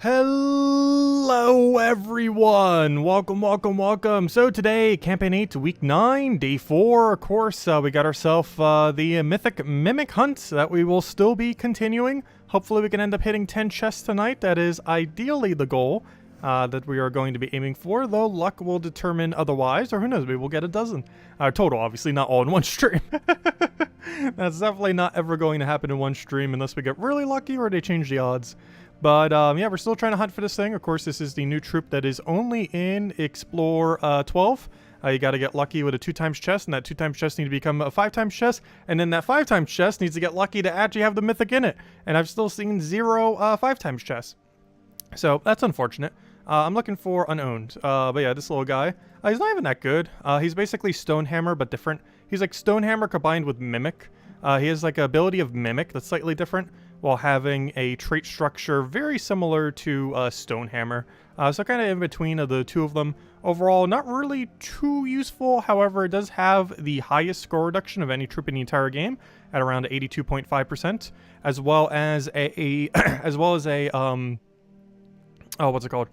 Hello everyone! Welcome. So today, Campaign 8, Week 9, Day 4, of course, we got ourselves the Mythic Mimic Hunt that we will still be continuing. Hopefully we can end up hitting 10 chests tonight. That is ideally the goal that we are going to be aiming for, though luck will determine otherwise, or who knows, maybe we'll get a dozen. Total, obviously, not all in one stream. That's definitely not ever going to happen in one stream unless we get really lucky or they change the odds. But yeah, we're still trying to hunt for this thing. Of course, this is the new troop that is only in Explore 12. You got to get lucky with a 2x chest, and that 2x chest needs to become a 5x chest, and then that 5x chest needs to get lucky to actually have the mythic in it. And I've still seen 0 5x chests. So that's unfortunate. I'm looking for unowned. But yeah, this little guy, he's not even that good. He's basically Stonehammer, but different. He's like Stonehammer combined with Mimic. He has like an ability of Mimic that's slightly different, while having a trait structure very similar to Stonehammer. So kind of in between of the two of them. Overall, not really too useful. However, it does have the highest score reduction of any troop in the entire game at around 82.5%, as well as what's it called?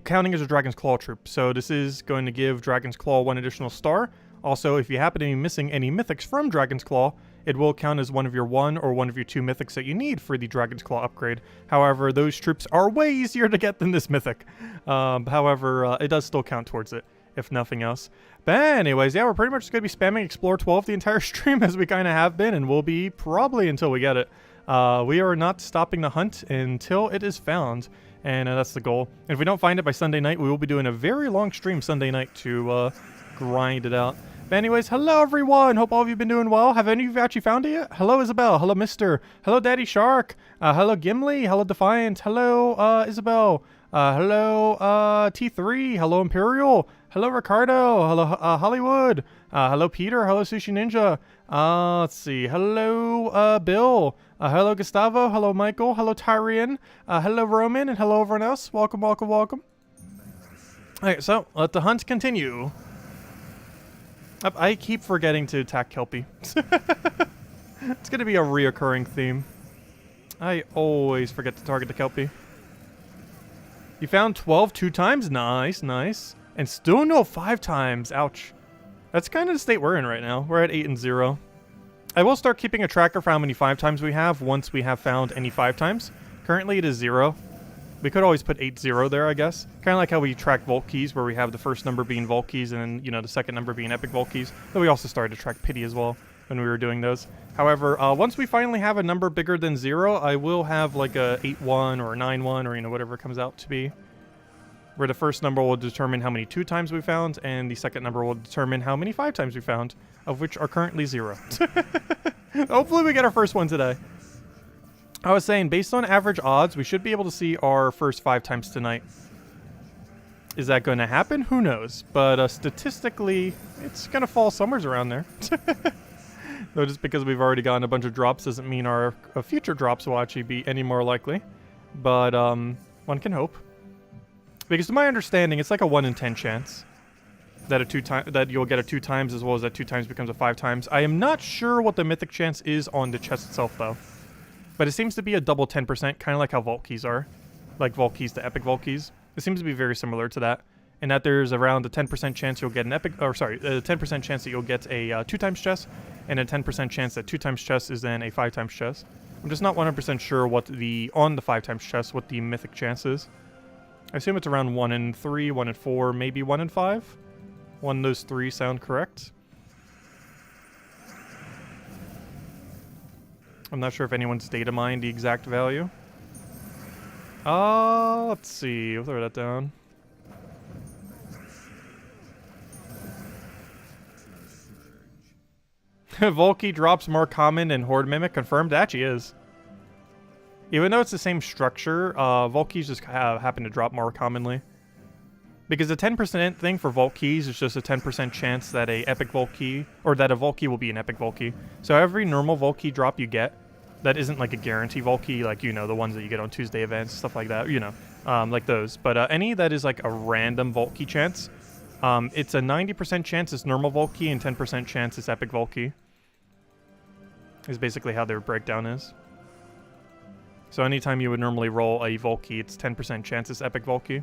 Counting as a Dragon's Claw troop. So this is going to give Dragon's Claw 1 additional star. Also, if you happen to be missing any mythics from Dragon's Claw, it will count as one of your 1 or one of your 2 mythics that you need for the Dragon's Claw upgrade. However, those troops are way easier to get than this mythic. However, it does still count towards it, if nothing else. But anyways, yeah, we're pretty much just going to be spamming Explore 12 the entire stream, as we kind of have been, and will be probably until we get it. We are not stopping the hunt until it is found, and that's the goal. And if we don't find it by Sunday night, we will be doing a very long stream Sunday night to grind it out. But anyways, hello everyone! Hope all of you have been doing well. Have any of you actually found it yet? Hello Isabel, hello Mister, hello Daddy Shark, hello Gimli, hello Defiant, hello Isabel, hello T3, hello Imperial, hello Ricardo, hello Hollywood, hello Peter, hello Sushi Ninja, let's see, hello Bill, hello Gustavo, hello Michael, hello Tyrian, hello Roman, and hello everyone else. Welcome. Alright, so let the hunt continue. I keep forgetting to attack Kelpie. It's going to be a reoccurring theme. I always forget to target the Kelpie. You found 12 2x? Nice. And still no 5x. Ouch. That's kind of the state we're in right now. We're at 8 and 0. I will start keeping a tracker for how many 5x we have once we have found any 5x. Currently it is 0. We could always put 8-0 there, I guess. Kind of like how we track Vault Keys, where we have the first number being Vault Keys and then, you know, the second number being Epic Vault Keys. But we also started to track Pity as well when we were doing those. However, once we finally have a number bigger than 0, I will have like a 8-1 or a 9-1 or, you know, whatever it comes out to be. Where the first number will determine how many 2x we found, and the second number will determine how many 5x we found, of which are currently 0. Hopefully we get our first one today. I was saying, based on average odds, we should be able to see our first 5x tonight. Is that going to happen? Who knows? But statistically, it's going to fall somewhere around there. Though just because we've already gotten a bunch of drops doesn't mean our future drops will actually be any more likely. But one can hope. Because to my understanding, it's like a 1 in 10 chance that you'll get a 2x, as well as that 2x becomes a 5x. I am not sure what the mythic chance is on the chest itself, though. But it seems to be a double 10%, kind of like how Vault Keys are. Like Vault Keys to Epic Vault Keys. It seems to be very similar to that. And that there's around a 10% chance you'll get an Epic... Or sorry, a 10% chance that you'll get a 2x chest. And a 10% chance that 2x chest is then a 5x chest. I'm just not 100% sure what on the 5x chest, what the mythic chance is. I assume it's around 1 in 3, 1 in 4, maybe 1 in 5. One of those 3 sound correct. I'm not sure if anyone's data mined the exact value. Let's see. We'll throw that down. Volkey drops more common than Horde Mimic. Confirmed? It actually is. Even though it's the same structure, Volkeys just happen to drop more commonly. Because the 10% thing for Vault Keys is just a 10% chance that a Epic Vault Key, or that a Vault Key will be an Epic Vault Key. So every normal Vault Key drop you get, that isn't like a guarantee Vault Key, like, you know, the ones that you get on Tuesday events, stuff like that, you know, like those. But any that is like a random Vault Key chance, it's a 90% chance it's normal Vault Key and 10% chance it's Epic Vault Key. Is basically how their breakdown is. So anytime you would normally roll a Volkey, it's 10% chance it's Epic Volkey.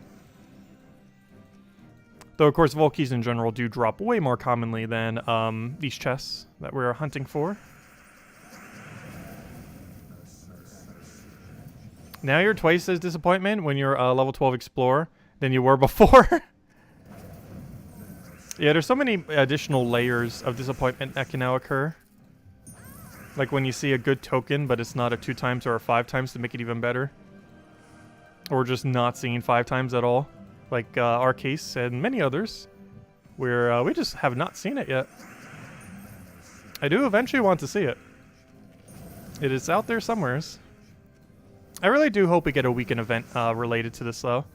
Though, of course, Volkeys in general do drop way more commonly than these chests that we're hunting for. Now you're twice as disappointment when you're a level 12 Explorer than you were before. Yeah, there's so many additional layers of disappointment that can now occur. Like when you see a good token, but it's not a 2 times or a 5 times to make it even better. Or just not seeing 5 times at all. Like our case and many others. Where we just have not seen it yet. I do eventually want to see it. It is out there somewheres. I really do hope we get a weekend event related to this though.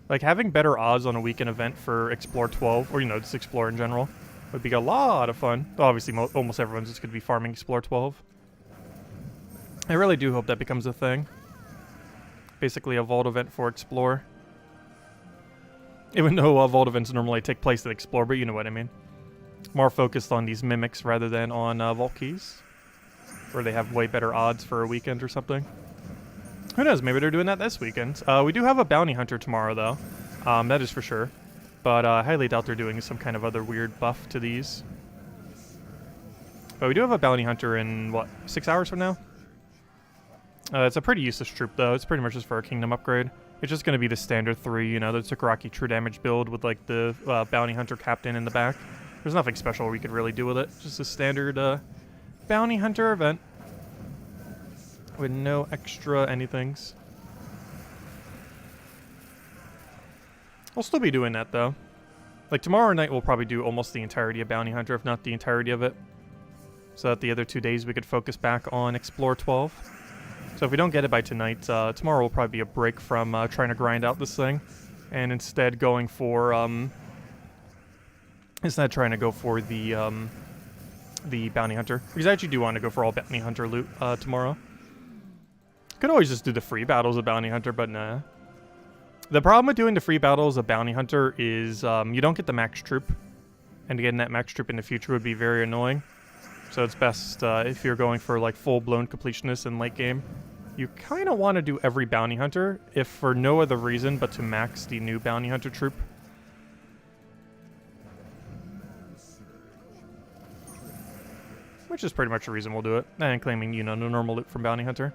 Like having better odds on a weekend event for Explore 12, or you know, just Explore in general, would be a lot of fun. Obviously, almost everyone's just going to be farming Explore 12. I really do hope that becomes a thing. Basically a vault event for Explore. Even though vault events normally take place at Explore, but you know what I mean. More focused on these mimics rather than on vault keys. Where they have way better odds for a weekend or something. Who knows, maybe they're doing that this weekend. We do have a bounty hunter tomorrow, though. That is for sure. But I highly doubt they're doing some kind of other weird buff to these. But we do have a bounty hunter in, what, 6 hours from now? It's a pretty useless troop, though. It's pretty much just for a kingdom upgrade. It's just going to be the standard 3, you know, the Takaraki true damage build with, like, the bounty hunter captain in the back. There's nothing special we could really do with it. Just a standard bounty hunter event. With no extra anythings. I'll still be doing that though. Like tomorrow night we'll probably do almost the entirety of Bounty Hunter, if not the entirety of it. So that the other 2 days we could focus back on Explore 12. So if we don't get it by tonight, tomorrow will probably be a break from trying to grind out this thing. And instead going for, instead trying to go for the Bounty Hunter. Because I actually do want to go for all Bounty Hunter loot tomorrow. Could always just do the free battles of Bounty Hunter, but nah. The problem with doing the free battles of Bounty Hunter is you don't get the max troop. And getting that max troop in the future would be very annoying. So it's best if you're going for like full-blown completionist in late game. You kind of want to do every Bounty Hunter, if for no other reason but to max the new Bounty Hunter troop. Which is pretty much the reason we'll do it. And claiming, you know, no normal loot from Bounty Hunter.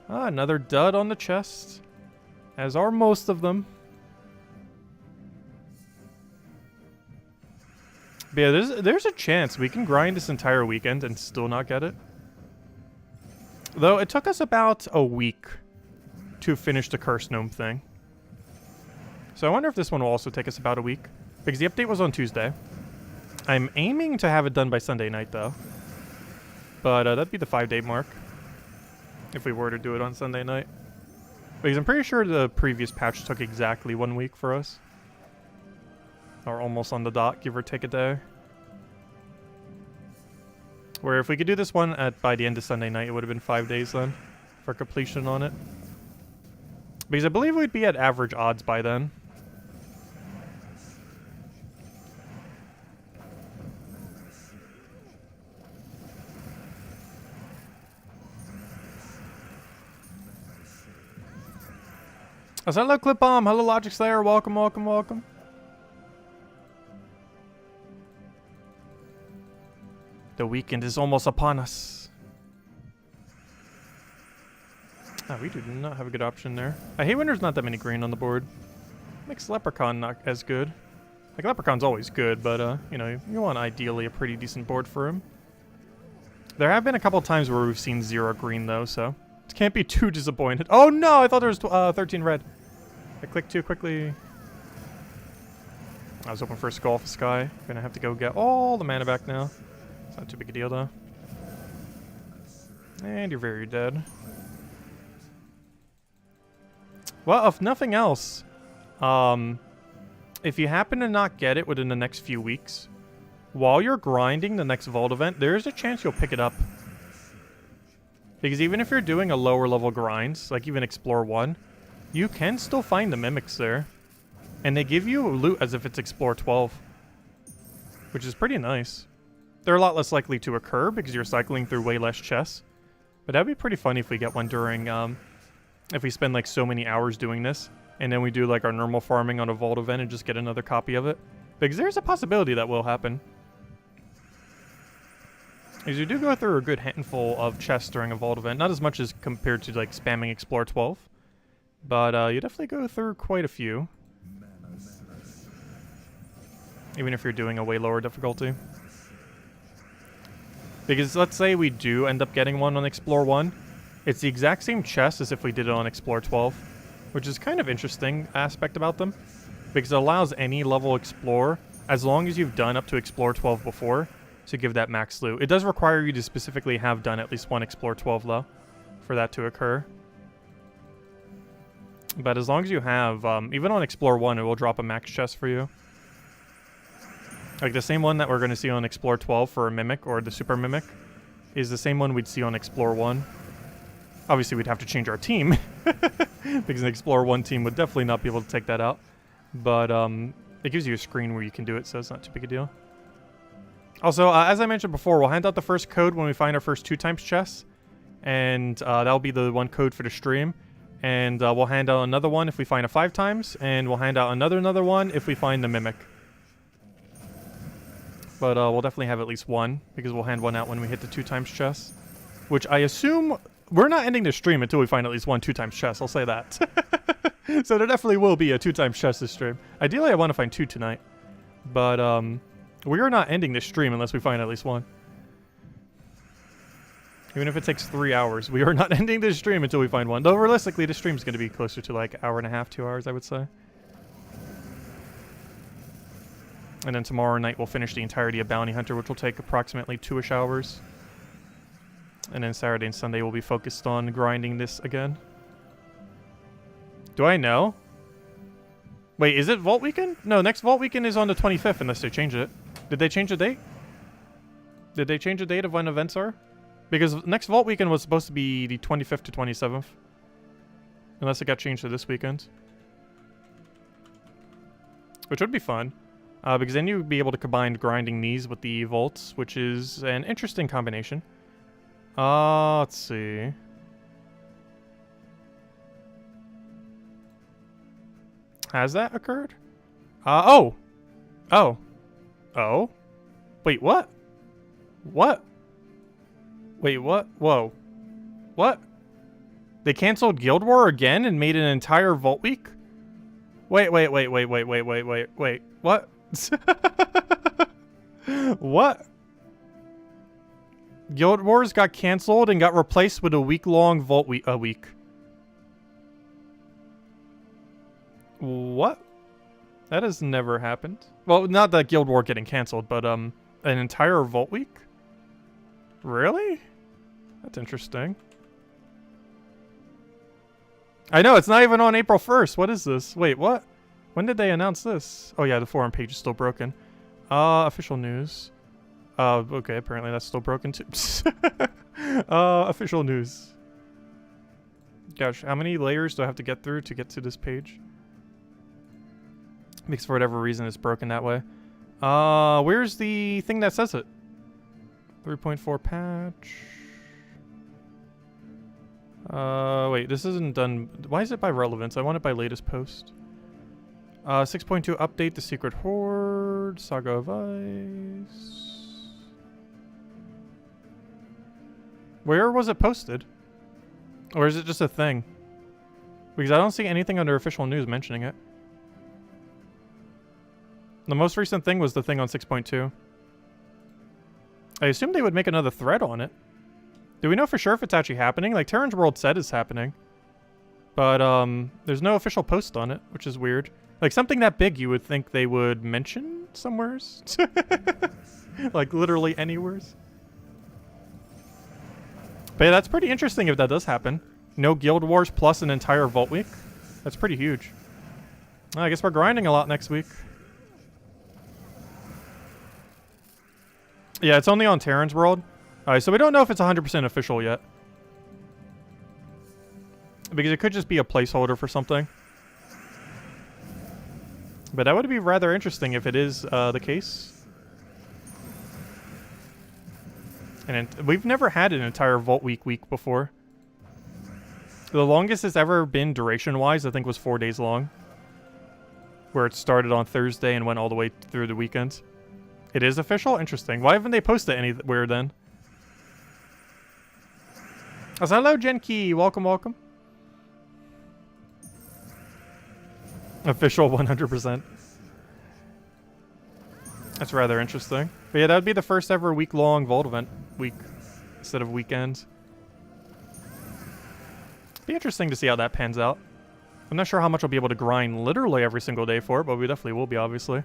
Another dud on the chest. As are most of them. But yeah, there's a chance we can grind this entire weekend and still not get it. Though it took us about a week to finish the Cursed Gnome thing. So I wonder if this one will also take us about a week. Because the update was on Tuesday. I'm aiming to have it done by Sunday night though. But that'd be the 5-day mark. If we were to do it on Sunday night. Because I'm pretty sure the previous patch took exactly 1 week for us. Or almost on the dot, give or take a day. Where if we could do this one by the end of Sunday night, it would have been 5 days then. For completion on it. Because I believe we'd be at average odds by then. Hello, Clip Bomb. Hello, Logic Slayer. Welcome, welcome, welcome. The weekend is almost upon us. Oh, we do not have a good option there. I hate when there's not that many green on the board. Makes Leprechaun not as good. Like, Leprechaun's always good, but, you know, you want ideally a pretty decent board for him. There have been a couple times where we've seen 0 green, though, so it can't be too disappointed. Oh, no! I thought there was 13 red. I clicked too quickly. I was hoping for a Skull for Sky. Gonna have to go get all the mana back now. It's not too big a deal, though. And you're very dead. Well, if nothing else, if you happen to not get it within the next few weeks, while you're grinding the next Vault event, there's a chance you'll pick it up. Because even if you're doing a lower level grinds, like even Explore 1, you can still find the mimics there. And they give you loot as if it's Explore 12. Which is pretty nice. They're a lot less likely to occur because you're cycling through way less chests. But that'd be pretty funny if we get one during If we spend like so many hours doing this, and then we do like our normal farming on a vault event and just get another copy of it. Because there's a possibility that will happen. Because you do go through a good handful of chests during a vault event. Not as much as compared to like spamming Explore 12. But you definitely go through quite a few. Even if you're doing a way lower difficulty. Because let's say we do end up getting one on Explore 1. It's the exact same chest as if we did it on Explore 12. Which is kind of interesting aspect about them. Because it allows any level Explorer, as long as you've done up to Explore 12 before, to give that max loot. It does require you to specifically have done at least one Explore 12 though, for that to occur. But as long as you have, even on Explore 1, it will drop a max chest for you. Like the same one that we're going to see on Explore 12 for a Mimic, or the Super Mimic, is the same one we'd see on Explore 1. Obviously, we'd have to change our team, because an Explore 1 team would definitely not be able to take that out. But it gives you a screen where you can do it, so it's not too big a deal. Also, as I mentioned before, we'll hand out the first code when we find our first 2x chests. And that'll be the one code for the stream. And we'll hand out another one if we find a 5x. And we'll hand out another one if we find the Mimic. But we'll definitely have at least one, because we'll hand one out when we hit the 2x chest. Which I assume... We're not ending the stream until we find at least one 2x chest, I'll say that. So there definitely will be a 2x chest this stream. Ideally, I want to find 2 tonight. But, we are not ending this stream unless we find at least one. Even if it takes 3 hours, we are not ending this stream until we find one. Though, realistically, the stream's going to be closer to, like, 1.5, 2 hours, I would say. And then tomorrow night, we'll finish the entirety of Bounty Hunter, which will take approximately 2-ish hours. And then Saturday and Sunday will be focused on grinding this again. Do I know? Wait, is it Vault Weekend? No, next Vault Weekend is on the 25th unless they change it. Did they change the date? Did they change the date of when events are? Because next Vault Weekend was supposed to be the 25th to 27th. Unless it got changed to this weekend. Which would be fun. Because then you'd be able to combine grinding these with the vaults, which is an interesting combination. Let's see. Has that occurred? Oh! Wait, what? What? Wait, what? Whoa. What? They canceled Guild War again and made an entire Vault Week? Wait. What? What? Guild Wars got canceled and got replaced with a week-long Vault Week. A week. What? That has never happened. Well, not the Guild War getting canceled, but an entire Vault Week? Really? That's interesting. I know, it's not even on April 1st. What is this? Wait, what? When did they announce this? Oh yeah, the forum page is still broken. Official news. Okay, apparently that's still broken too. Official news. Gosh, how many layers do I have to get through to get to this page? Because for whatever reason it's broken that way. Where's the thing that says it? 3.4 patch. Wait, this isn't done. Why is it by relevance? I want it by latest post. 6.2 update the Secret Horde. Saga of Ice. Where was it posted? Or is it just a thing? Because I don't see anything under official news mentioning it. The most recent thing was the thing on 6.2. I assume they would make another thread on it. Do we know for sure if it's actually happening? Like, RimWorld said it's happening. But, there's no official post on it, which is weird. Like, something that big you would think they would mention somewheres. Like, literally anywheres. But yeah, that's pretty interesting if that does happen. No Guild Wars plus an entire Vault Week. That's pretty huge. I guess we're grinding a lot next week. Yeah, it's only on Terran's World. Alright, so we don't know if it's 100% official yet. Because it could just be a placeholder for something. But that would be rather interesting if it is the case. And we've never had an entire Vault Week before. The longest it's ever been duration-wise, I think, was 4 days long. Where it started on Thursday and went all the way through the weekend. It is official? Interesting. Why haven't they posted anywhere then? Oh, so hello, Genki. Welcome, welcome. Official 100%. That's rather interesting. But yeah, that would be the first ever week-long Vault event week instead of weekend. Be interesting to see how that pans out. I'm not sure how much I'll be able to grind literally every single day for it, but we definitely will be, obviously.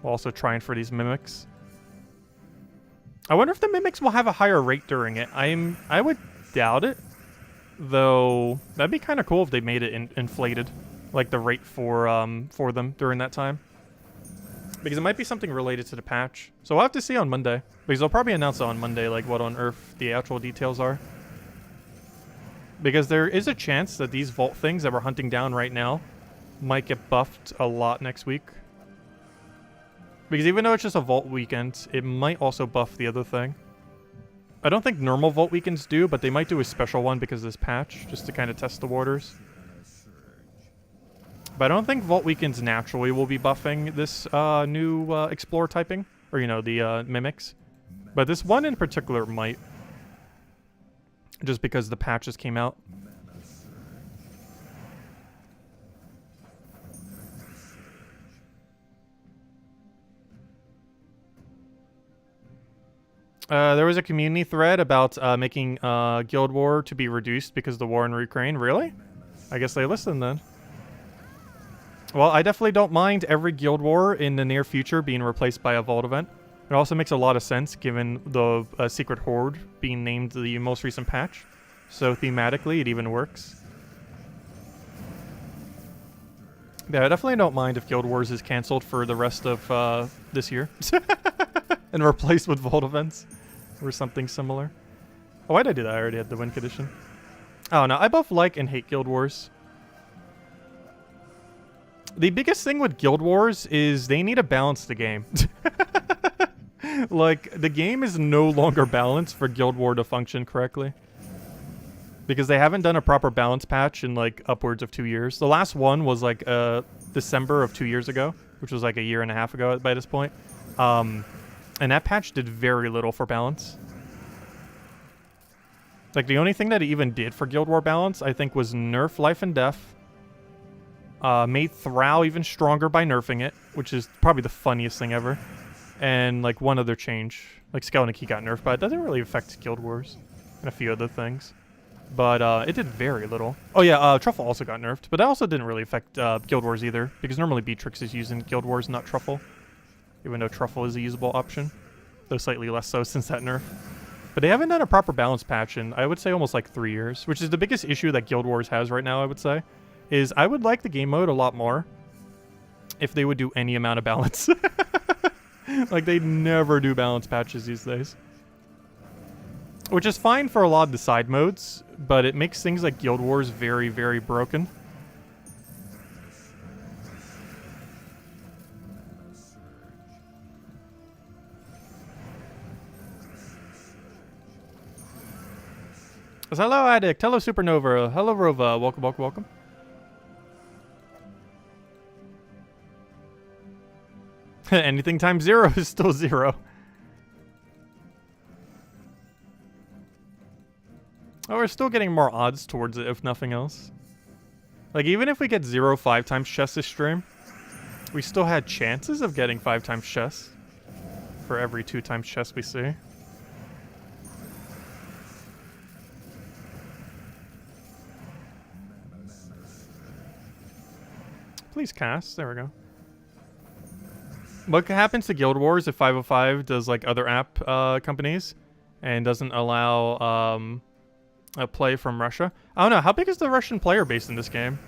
We'll also trying for these mimics. I wonder if the mimics will have a higher rate during it. I would doubt it, though. That'd be kind of cool if they made it inflated, like the rate for them during that time. Because it might be something related to the patch. So we'll have to see on Monday. Because they'll probably announce it on Monday, like what on earth the actual details are. Because there is a chance that these vault things that we're hunting down right now might get buffed a lot next week. Because even though it's just a vault weekend, it might also buff the other thing. I don't think normal vault weekends do, but they might do a special one because of this patch, just to kind of test the waters. But I don't think vault weekends naturally will be buffing this new explore typing, or you know, the mimics. But this one in particular might. Just because the patches came out. There was a community thread about making Guild War to be reduced because of the war in Ukraine. Really? I guess they listened then. Well, I definitely don't mind every Guild War in the near future being replaced by a Vault event. It also makes a lot of sense given the Secret Horde being named the most recent patch. So thematically, it even works. Yeah, I definitely don't mind if Guild Wars is cancelled for the rest of this year. And replaced with Vault events. Or something similar. Oh, why did I do that? I already had the win condition. Oh, no, I both like and hate Guild Wars. The biggest thing with Guild Wars is they need to balance the game. Like, the game is no longer balanced for Guild War to function correctly. Because they haven't done a proper balance patch in, like, upwards of 2 years. The last one was, like, December of 2 years ago, which was, like, a year and a half ago by this point. And that patch did very little for balance. Like, the only thing that it even did for Guild War balance, I think, was nerf Life and Death. Made Thrall even stronger by nerfing it, which is probably the funniest thing ever. And, like, one other change. Like, Skeleton Key got nerfed, but it doesn't really affect Guild Wars. And a few other things. But, it did very little. Oh, yeah, Truffle also got nerfed. But that also didn't really affect Guild Wars either. Because normally Beatrix is used in Guild Wars, not Truffle. Even though Truffle is a usable option. Though slightly less so since that nerf. But they haven't done a proper balance patch in, I would say, almost like 3 years. Which is the biggest issue that Guild Wars has right now, I would say. Is I would like the game mode a lot more if they would do any amount of balance. Like, they never do balance patches these days. Which is fine for a lot of the side modes, but it makes things like Guild Wars very, very broken. Hello, Addict. Hello, Supernova. Hello, Rova. Welcome, welcome, welcome. Anything times 0 is still 0. Oh, we're still getting more odds towards it, if nothing else. Like, even if we get 0 5 times chess this stream, we still had chances of getting 5 times chess for every 2 times chess we see. Please cast. There we go. What happens to Guild Wars if 505 does like other app companies and doesn't allow a play from Russia? I don't know. How big is the Russian player base in this game?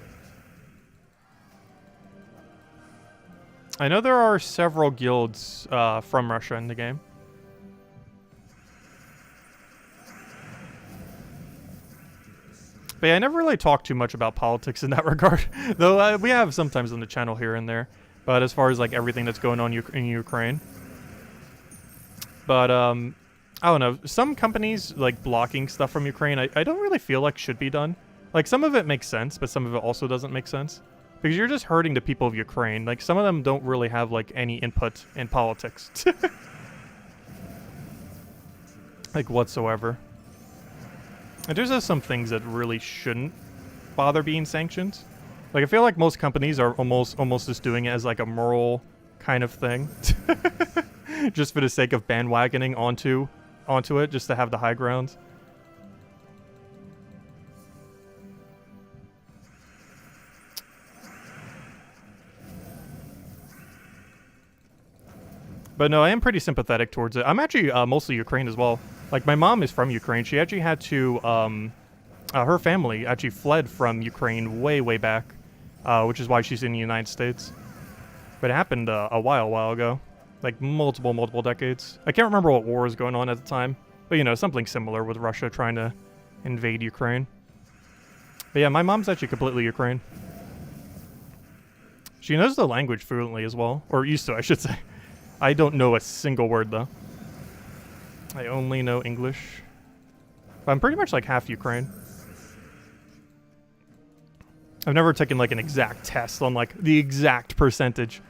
I know there are several guilds from Russia in the game. But yeah, I never really talk too much about politics in that regard. Though we have sometimes on the channel here and there. But as far as like everything that's going on in Ukraine. But I don't know. Some companies like blocking stuff from Ukraine, I don't really feel like should be done. Like, some of it makes sense, but some of it also doesn't make sense. Because you're just hurting the people of Ukraine. Like, some of them don't really have, like, any input in politics. Like, whatsoever. And there's just some things that really shouldn't bother being sanctioned. Like, I feel like most companies are almost just doing it as, like, a moral kind of thing. Just for the sake of bandwagoning onto it, just to have the high ground. But no, I am pretty sympathetic towards it. I'm actually mostly Ukraine as well. Like, my mom is from Ukraine. She actually had to, her family actually fled from Ukraine way back, which is why she's in the United States. But it happened a while ago. Like, multiple decades. I can't remember what war was going on at the time. But, you know, something similar with Russia trying to invade Ukraine. But yeah, my mom's actually completely Ukraine. She knows the language fluently as well. Or used to, I should say. I don't know a single word, though. I only know English. But I'm pretty much, like, half Ukraine. I've never taken, like, an exact test on, like, the exact percentage.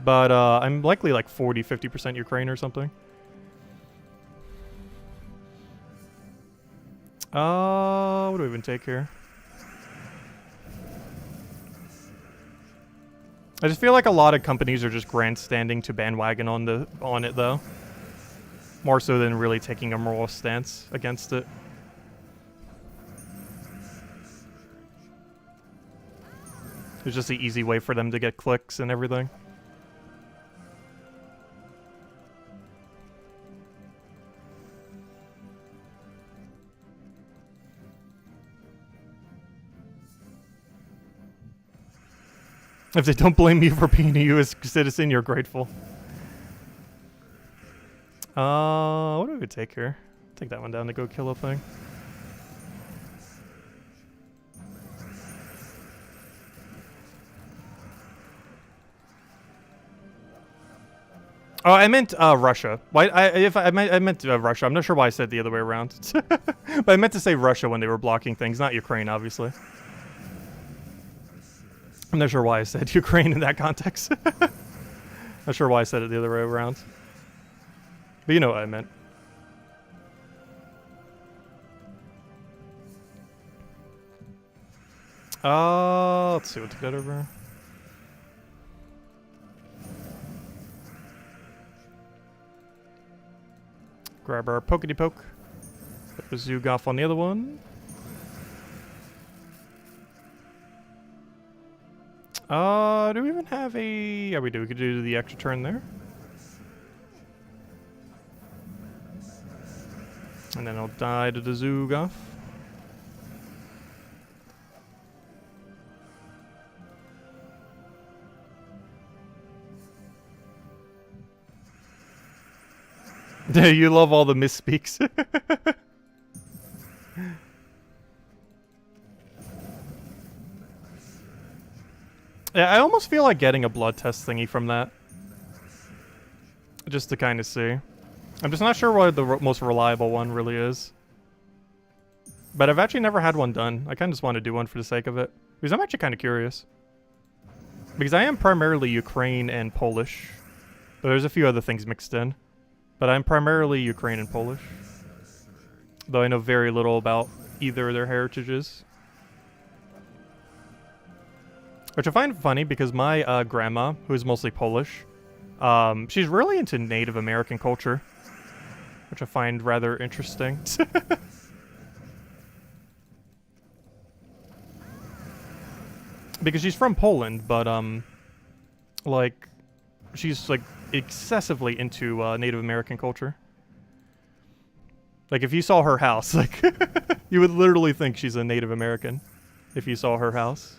But, I'm likely, like, 40-50% Ukraine or something. What do we even take here? I just feel like a lot of companies are just grandstanding to bandwagon on it though. More so than really taking a moral stance against it. It's just the easy way for them to get clicks and everything. If they don't blame you for being a U.S. citizen, you're grateful. What do we take here? Take that one down to go kill a thing. Oh, I meant Russia. Why? I meant Russia. I'm not sure why I said the other way around. But I meant to say Russia when they were blocking things, not Ukraine, obviously. I'm not sure why I said Ukraine in that context. Not sure why I said it the other way around. But you know what I meant. Let's see what to get over. Grab our pokety poke. Put the Zoogoff on the other one. Do we even have a... Yeah, we do. We could do the extra turn there. And then I'll die to the Zoogoff. You love all the misspeaks. Yeah, I almost feel like getting a blood test thingy from that. Just to kind of see. I'm just not sure what the most reliable one really is. But I've actually never had one done. I kind of just want to do one for the sake of it. Because I'm actually kind of curious. Because I am primarily Ukraine and Polish. But there's a few other things mixed in. But I'm primarily Ukraine and Polish. Though I know very little about either of their heritages. Which I find funny because my grandma, who is mostly Polish, she's really into Native American culture. Which I find rather interesting. Because she's from Poland, but, like, she's, like, excessively into Native American culture. Like, if you saw her house, like, you would literally think she's a Native American if you saw her house.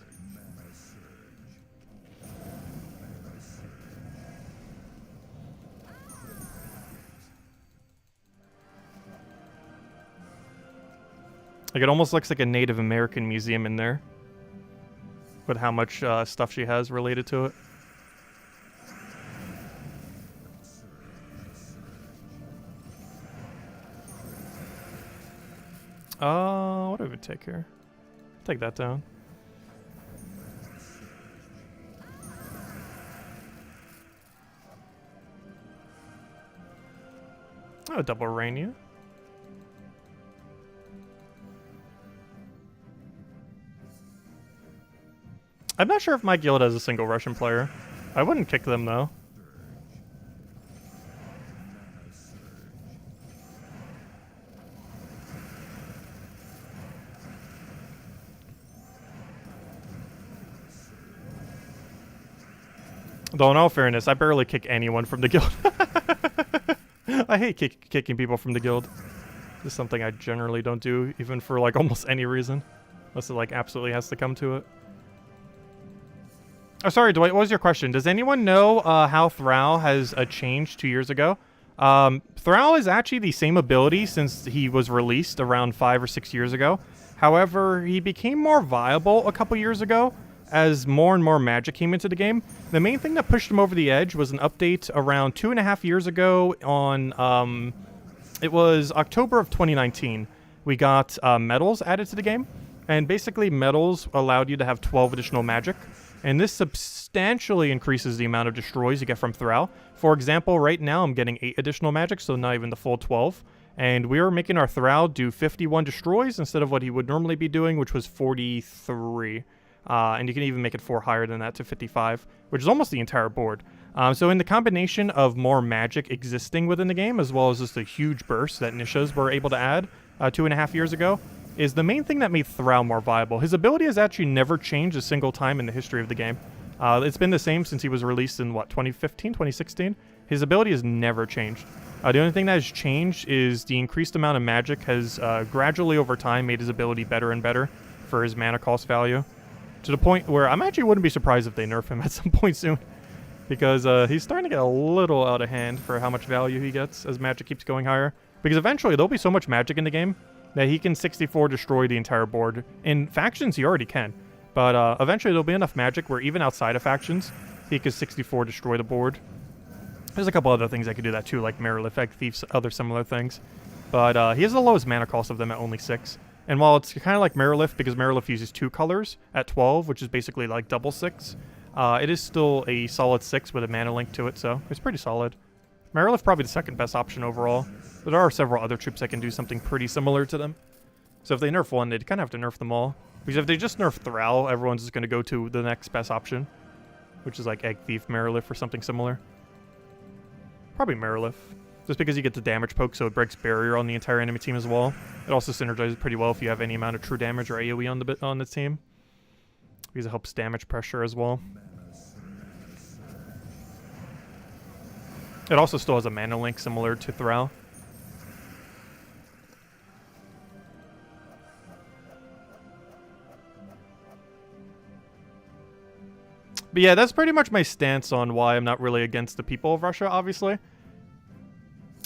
Like, it almost looks like a Native American museum in there. With how much stuff she has related to it. What do we take here? Take that down. Oh, double rain you. I'm not sure if my guild has a single Russian player. I wouldn't kick them though. Though in all fairness, I barely kick anyone from the guild. I hate kicking people from the guild. This is something I generally don't do, even for like almost any reason. Unless it like absolutely has to come to it. Oh, sorry, Dwight, what was your question? Does anyone know how Thrall has changed 2 years ago? Thrall is actually the same ability since he was released around 5 or 6 years ago. However, he became more viable a couple years ago as more and more magic came into the game. The main thing that pushed him over the edge was an update around 2.5 years ago on, it was October of 2019. We got medals added to the game, and basically medals allowed you to have 12 additional magic, and this substantially increases the amount of destroys you get from Thrall. For example, right now I'm getting 8 additional magic, so not even the full 12, and we are making our Thrall do 51 destroys instead of what he would normally be doing, which was 43. And you can even make it 4 higher than that to 55, which is almost the entire board. So in the combination of more magic existing within the game, as well as just a huge burst that Nishas were able to add 2.5 years ago, is the main thing that made Thrall more viable. His ability has actually never changed a single time in the history of the game. It's been the same since he was released in, what, 2015, 2016? His ability has never changed. The only thing that has changed is the increased amount of magic has gradually over time made his ability better and better for his mana cost value. To the point where I actually wouldn't be surprised if they nerf him at some point soon. Because he's starting to get a little out of hand for how much value he gets as magic keeps going higher. Because eventually there'll be so much magic in the game that he can 64 destroy the entire board. In factions he already can. But eventually there'll be enough magic where even outside of factions, he could 64 destroy the board. There's a couple other things that could do that too, like Mirror Effect, Thieves, other similar things. But he has the lowest mana cost of them at only 6. And while it's kind of like Mirrorlift, because Mirrorlift uses 2 colors at 12, which is basically like double 6, it is still a solid 6 with a mana link to it, so it's pretty solid. Mirrorlift probably the second best option overall. But there are several other troops that can do something pretty similar to them. So if they nerf one, they'd kind of have to nerf them all. Because if they just nerf Thrall, everyone's just going to go to the next best option, which is like Egg Thief, Mirrorlift, or something similar. Probably Mirrorlift. Just because you get the damage poke, so it breaks barrier on the entire enemy team as well. It also synergizes pretty well if you have any amount of true damage or AoE on the team. Because it helps damage pressure as well. It also still has a mana link similar to Thrall. But yeah, that's pretty much my stance on why I'm not really against the people of Russia, obviously.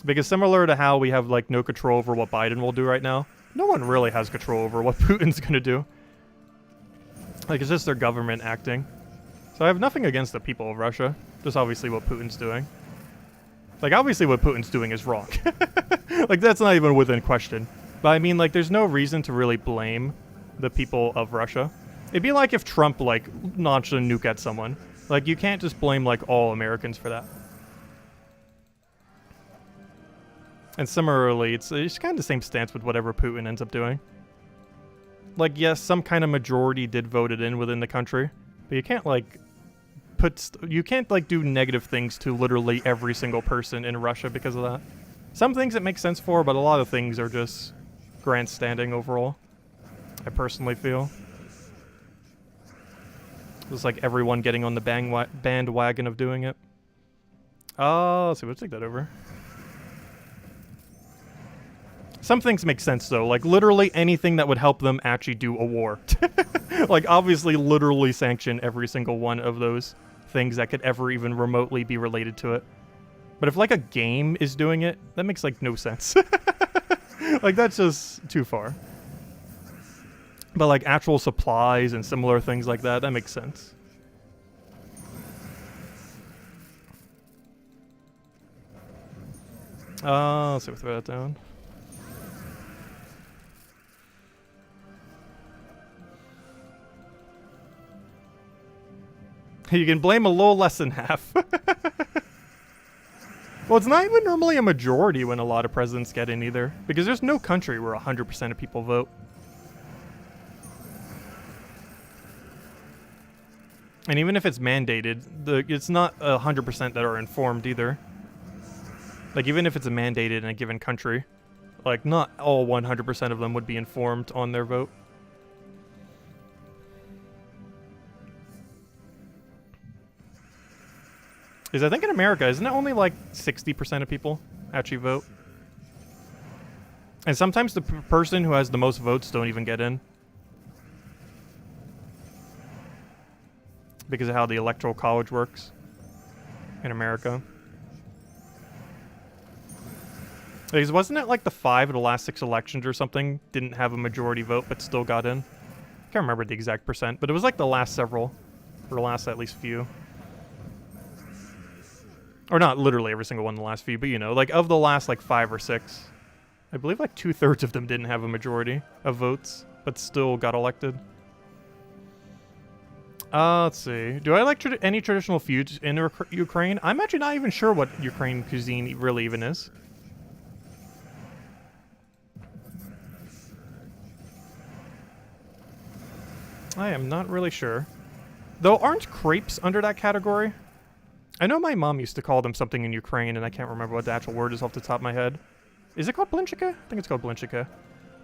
Because similar to how we have like no control over what Biden will do right now, no one really has control over what Putin's gonna do. Like, it's just their government acting. So I have nothing against the people of Russia, just obviously what Putin's doing. Like, obviously what Putin's doing is wrong. Like, that's not even within question. But I mean, like, there's no reason to really blame the people of Russia. It'd be like if Trump, like, launched a nuke at someone. Like, you can't just blame, like, all Americans for that. And similarly, it's kind of the same stance with whatever Putin ends up doing. Like, yes, some kind of majority did vote it in within the country, but you can't, like, do negative things to literally every single person in Russia because of that. Some things it makes sense for, but a lot of things are just grandstanding overall, I personally feel. Just like everyone getting on the bandwagon of doing it. Let's see, let's take that over. Some things make sense, though. Like, literally anything that would help them actually do a war. Like, obviously, literally sanction every single one of those things that could ever even remotely be related to it. But if, like, a game is doing it, that makes, like, no sense. Like, that's just too far. But, like, actual supplies and similar things like that, that makes sense. Let's see, we'll throw that down. You can blame a little less than half. Well, it's not even normally a majority when a lot of presidents get in either, because there's no country where 100% of people vote. And even if it's mandated, it's not 100% that are informed either. Like, even if it's mandated in a given country, like, not all 100% of them would be informed on their vote. Because I think in America, isn't it only like 60% of people actually vote? And sometimes the person who has the most votes don't even get in. Because of how the electoral college works in America. Because wasn't it like the 5 of the last 6 elections or something didn't have a majority vote but still got in? I can't remember the exact percent, but it was like the last several. Or the last at least few. Or not literally every single one in the last few, but you know, like of the last like 5 or 6, I believe like 2/3 of them didn't have a majority of votes, but still got elected. Let's see. Do I like any traditional foods in Ukraine? I'm actually not even sure what Ukraine cuisine really even is. I am not really sure. Though aren't crepes under that category? I know my mom used to call them something in Ukraine, and I can't remember what the actual word is off the top of my head. Is it called blinchika? I think it's called blinchika.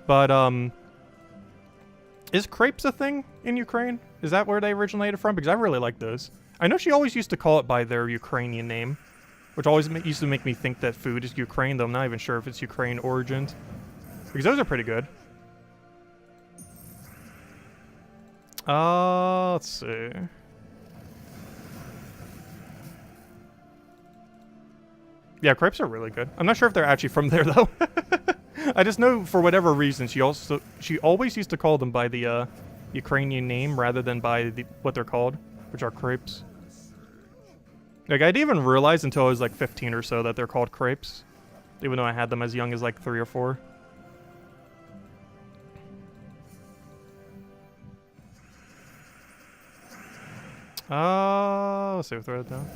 But, is crepes a thing in Ukraine? Is that where they originated from? Because I really like those. I know she always used to call it by their Ukrainian name, which always used to make me think that food is Ukraine, though I'm not even sure if it's Ukraine origined. Because those are pretty good. Let's see. Yeah, crepes are really good. I'm not sure if they're actually from there, though. I just know, for whatever reason, she always used to call them by the Ukrainian name rather than by what they're called, which are crepes. Like, I didn't even realize until I was like 15 or so that they're called crepes, even though I had them as young as like 3 or 4. Let's see if they're down.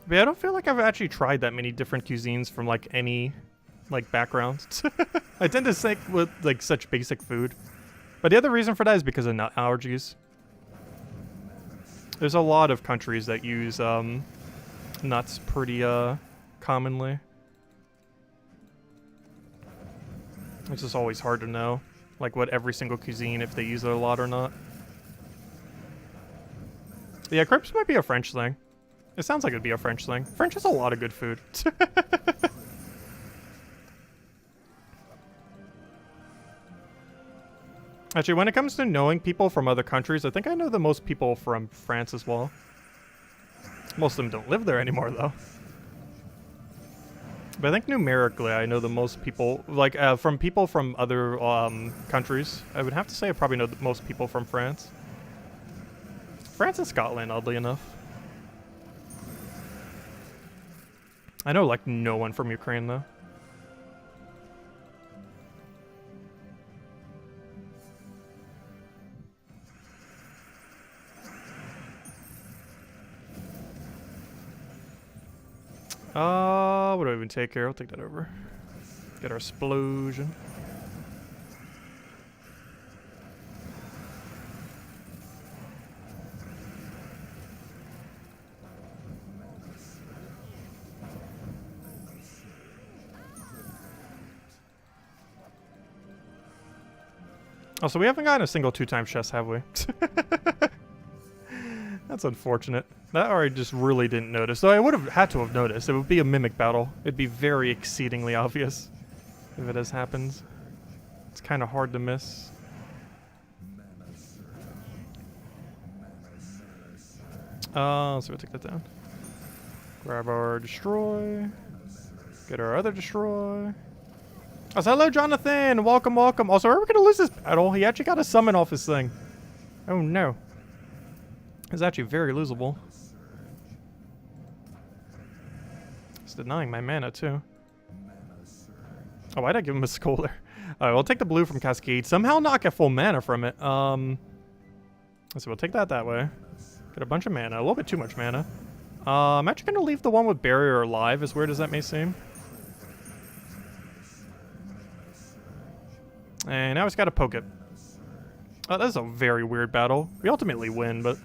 But yeah, I don't feel like I've actually tried that many different cuisines from like any like backgrounds. I tend to stick with like such basic food. But the other reason for that is because of nut allergies. There's a lot of countries that use nuts pretty commonly. It's just always hard to know like what every single cuisine, if they use it a lot or not. Yeah, crepes might be a French thing. It sounds like it'd be a French thing. French has a lot of good food. Actually, when it comes to knowing people from other countries, I think I know the most people from France as well. Most of them don't live there anymore, though. But I think numerically, I know the most people, like, from people from other countries. I would have to say I probably know the most people from France. France and Scotland, oddly enough. I know, like, no one from Ukraine, though. What do I even take here? I'll take that over. Get our explosion. Oh, so we haven't gotten a single 2-time chest, have we? That's unfortunate. That or I just really didn't notice. Though I would have had to have noticed. It would be a mimic battle. It'd be very exceedingly obvious if it has happened. It's kind of hard to miss. So we'll take that down. Grab our destroy. Get our other destroy. Oh, so hello, Jonathan. Welcome, welcome. Also, are we going to lose this battle? He actually got a summon off his thing. Oh, no. It's actually very losable. It's denying my mana, too. Oh, why'd I give him a Scoldar? Alright, we'll take the blue from Cascade. Somehow not get full mana from it. Let's see, we'll take that way. Get a bunch of mana. A little bit too much mana. I'm actually going to leave the one with Barrier alive, as weird as that may seem. And now he's got to poke it. Oh, that's a very weird battle. We ultimately win, but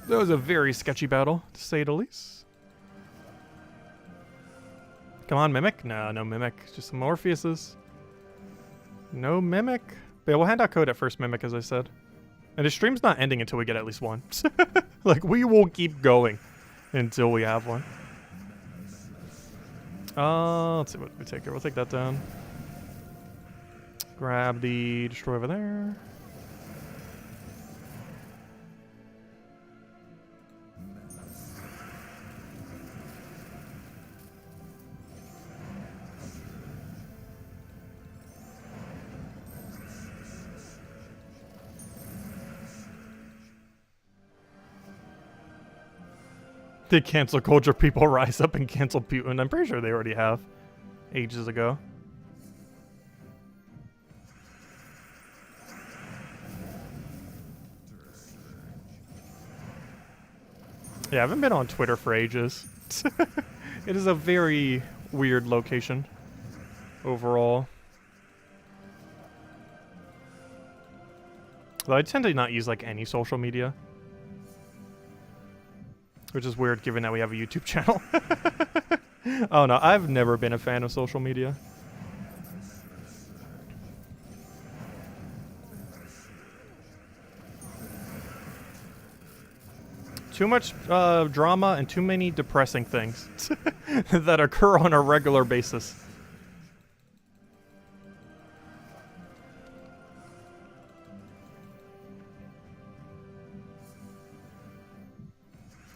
that was a very sketchy battle, to say the least. Come on, Mimic. No, no Mimic. Just some Morpheuses. No Mimic. But yeah, we'll hand out code at first Mimic, as I said. And the stream's not ending until we get at least one. Like, we will keep going until we have one. Let's see what we take here. We'll take that down. Grab the destroy over there. Did cancel culture people rise up and cancel Putin? I'm pretty sure they already have. Ages ago. Yeah, I haven't been on Twitter for ages. It is a very weird location overall. Though I tend to not use like any social media. Which is weird given that we have a YouTube channel. Oh no, I've never been a fan of social media. Too much drama and too many depressing things that occur on a regular basis.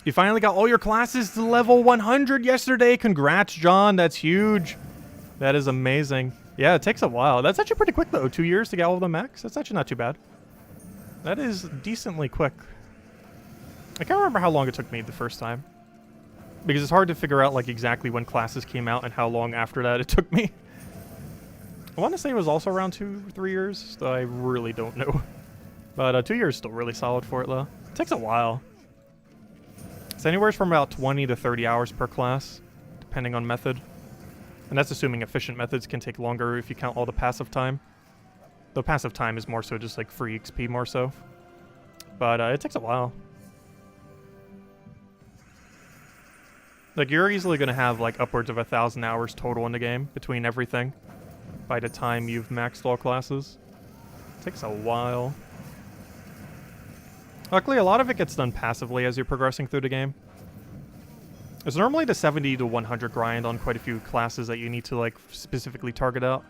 You finally got all your classes to level 100 yesterday. Congrats, John. That's huge. That is amazing. Yeah, it takes a while. That's actually pretty quick, though. 2 years to get all of the max. That's actually not too bad. That is decently quick. I can't remember how long it took me the first time. Because it's hard to figure out, like, exactly when classes came out and how long after that it took me. I want to say it was also around 2 or 3 years, though I really don't know. But 2 years is still really solid for it, though. It takes a while. It's anywhere from about 20 to 30 hours per class, depending on method. And that's assuming efficient methods can take longer if you count all the passive time. The passive time is more so just like free XP more so. But it takes a while. Like, you're easily going to have like upwards of 1,000 hours total in the game between everything by the time you've maxed all classes. It takes a while. Luckily, a lot of it gets done passively as you're progressing through the game. There's normally the 70 to 100 grind on quite a few classes that you need to, like, specifically target out.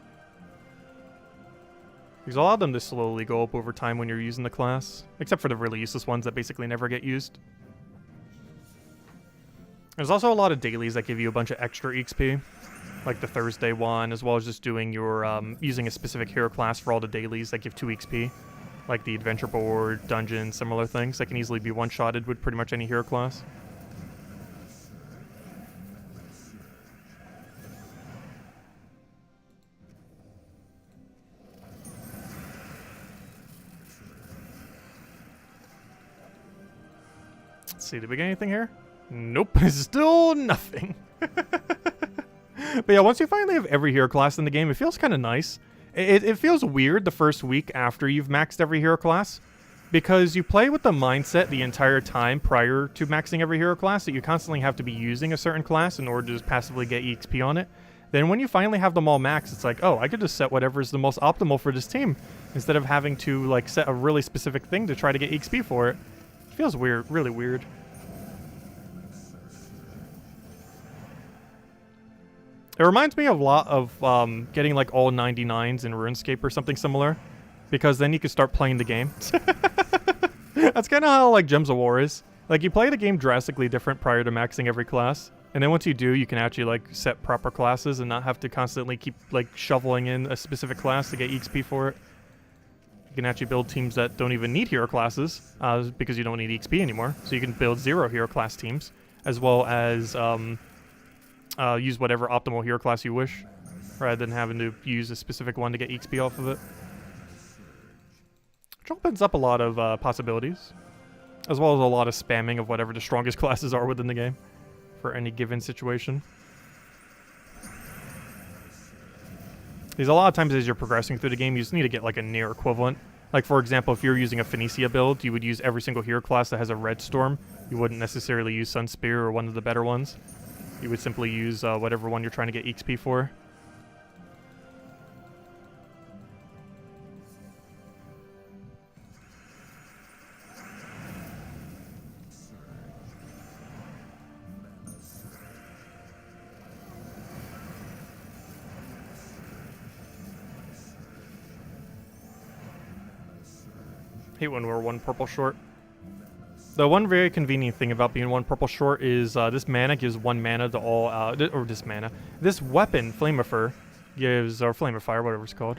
Because a lot of them just slowly go up over time when you're using the class. Except for the really useless ones that basically never get used. There's also a lot of dailies that give you a bunch of extra XP. Like the Thursday one, as well as just doing your, using a specific hero class for all the dailies that give 2 XP. Like the adventure board, dungeon, similar things that can easily be one-shotted with pretty much any hero class. Let's see, did we get anything here? Nope, still nothing. But yeah, once you finally have every hero class in the game, it feels kind of nice. It feels weird the first week after you've maxed every hero class, because you play with the mindset the entire time prior to maxing every hero class that you constantly have to be using a certain class in order to just passively get EXP on it. Then when you finally have them all maxed, it's like, oh, I could just set whatever is the most optimal for this team, instead of having to like set a really specific thing to try to get EXP for it. It feels weird, really weird. It reminds me a lot of getting like all 99s in RuneScape or something similar, because then you can start playing the game. That's kind of how like Gems of War is. Like, you play the game drastically different prior to maxing every class, And then once you do, you can actually like set proper classes and not have to constantly keep like shoveling in a specific class to get EXP for it. You can actually build teams that don't even need hero classes because you don't need EXP anymore. So you can build 0 hero class teams, as well as use whatever optimal hero class you wish, rather than having to use a specific one to get EXP off of it. Which opens up a lot of possibilities, as well as a lot of spamming of whatever the strongest classes are within the game for any given situation. Because a lot of times as you're progressing through the game, you just need to get like a near equivalent. Like for example, if you're using a Phoenicia build, you would use every single hero class that has a red storm. You wouldn't necessarily use Sun Spear or one of the better ones. You would simply use whatever one you're trying to get XP for. Hate when we're 1 purple short. The one very convenient thing about being 1 purple short is this mana gives 1 mana to all, this weapon, Flameifer, gives, or Flame of Fire, whatever it's called,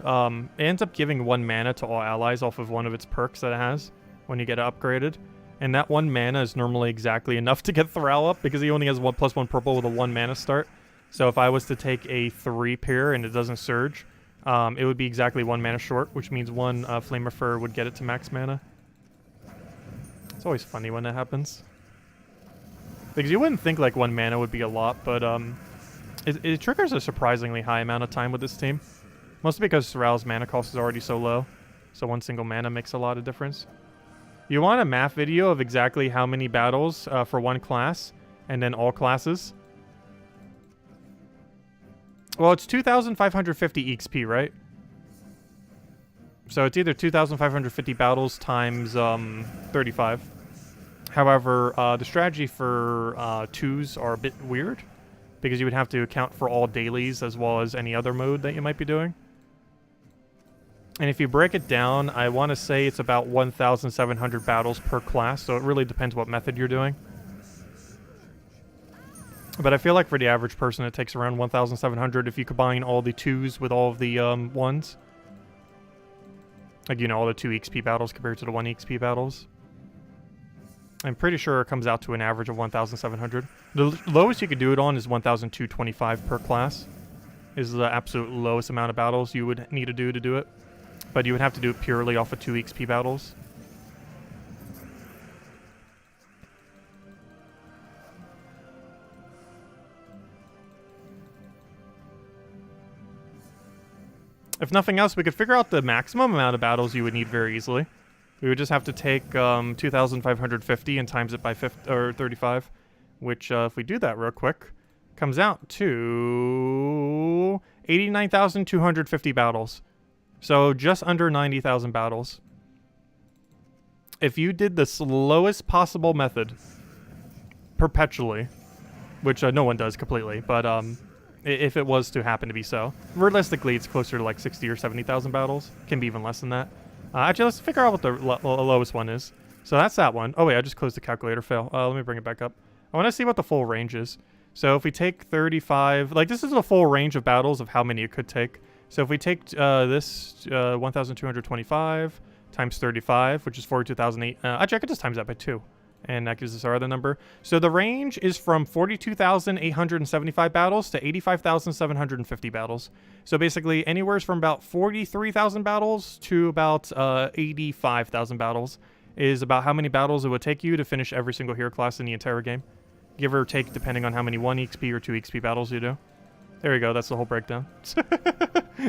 it ends up giving 1 mana to all allies off of one of its perks that it has when you get it upgraded. And that 1 mana is normally exactly enough to get Thrall up because he only has 1+1 purple with a 1 mana start. So if I was to take a 3 pair and it doesn't surge, it would be exactly 1 mana short, which means 1 Flameifer would get it to max mana. It's always funny when that happens. Because you wouldn't think like 1 mana would be a lot, but it triggers a surprisingly high amount of time with this team. Mostly because Thrall's mana cost is already so low, so 1 single mana makes a lot of difference. You want a math video of exactly how many battles for 1 class, and then all classes? Well, it's 2,550 XP, right? So it's either 2,550 battles times 35. However, the strategy for 2s are a bit weird, because you would have to account for all dailies as well as any other mode that you might be doing. And if you break it down, I want to say it's about 1,700 battles per class, so it really depends what method you're doing. But I feel like for the average person, it takes around 1,700 if you combine all the 2s with all of the 1s. Like, you know, all the 2 XP battles compared to the 1 XP battles. I'm pretty sure it comes out to an average of 1,700. The lowest you could do it on is 1,225 per class. Is the absolute lowest amount of battles you would need to do it. But you would have to do it purely off of 2 XP battles. If nothing else, we could figure out the maximum amount of battles you would need very easily. We would just have to take 2,550 and times it by 35, which, if we do that real quick, comes out to 89,250 battles. So just under 90,000 battles. If you did the slowest possible method perpetually, which no one does completely, but if it was to happen to be so, realistically it's closer to like 60 or 70,000 battles. Can be even less than that. Actually, let's figure out what the lowest one is. So that's that one. Oh wait, I just closed the calculator, fail. Let me bring it back up. I want to see what the full range is. So if we take 35, like this is the full range of battles of how many it could take. So if we take this 1,225 times 35, which is 42,008. Actually, I could just times that by 2. And that gives us our other number. So the range is from 42,875 battles to 85,750 battles. So basically anywhere from about 43,000 battles to about 85,000 battles is about how many battles it would take you to finish every single hero class in the entire game. Give or take depending on how many 1 XP or 2 XP battles you do. There we go, that's the whole breakdown.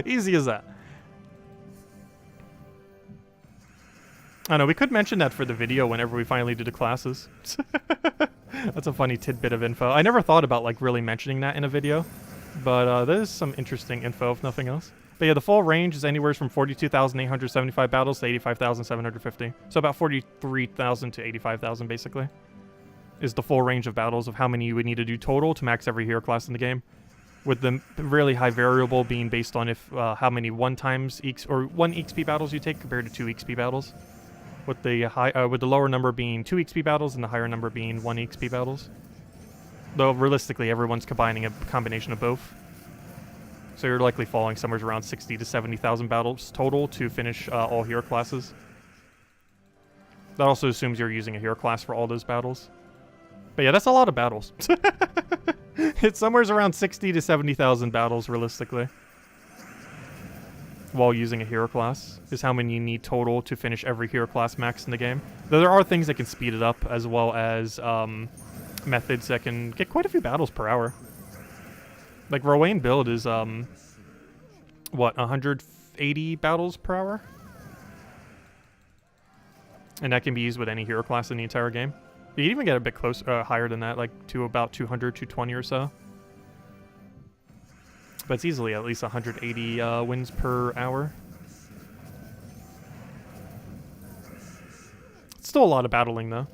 Easy as that. I know, we could mention that for the video whenever we finally do the classes. That's a funny tidbit of info. I never thought about, like, really mentioning that in a video. But there's some interesting info, if nothing else. But yeah, the full range is anywhere from 42,875 battles to 85,750. So about 43,000 to 85,000, basically, is the full range of battles of how many you would need to do total to max every hero class in the game. With the really high variable being based on if how many 1 XP battles you take compared to 2 XP battles. With the lower number being 2 XP battles and the higher number being 1 XP battles. Though realistically, everyone's combining a combination of both. So you're likely falling somewhere around 60 to 70,000 battles total to finish all hero classes. That also assumes you're using a hero class for all those battles. But yeah, that's a lot of battles. It's somewhere around 60 to 70,000 battles realistically. While using a hero class is how many you need total to finish every hero class max in the game. Though there are things that can speed it up, as well as methods that can get quite a few battles per hour. Like Rowan build is what, 180 battles per hour? And that can be used with any hero class in the entire game. You can even get a bit close, higher than that, like to about 200, 220 or so. But it's easily at least 180 wins per hour. It's still a lot of battling, though.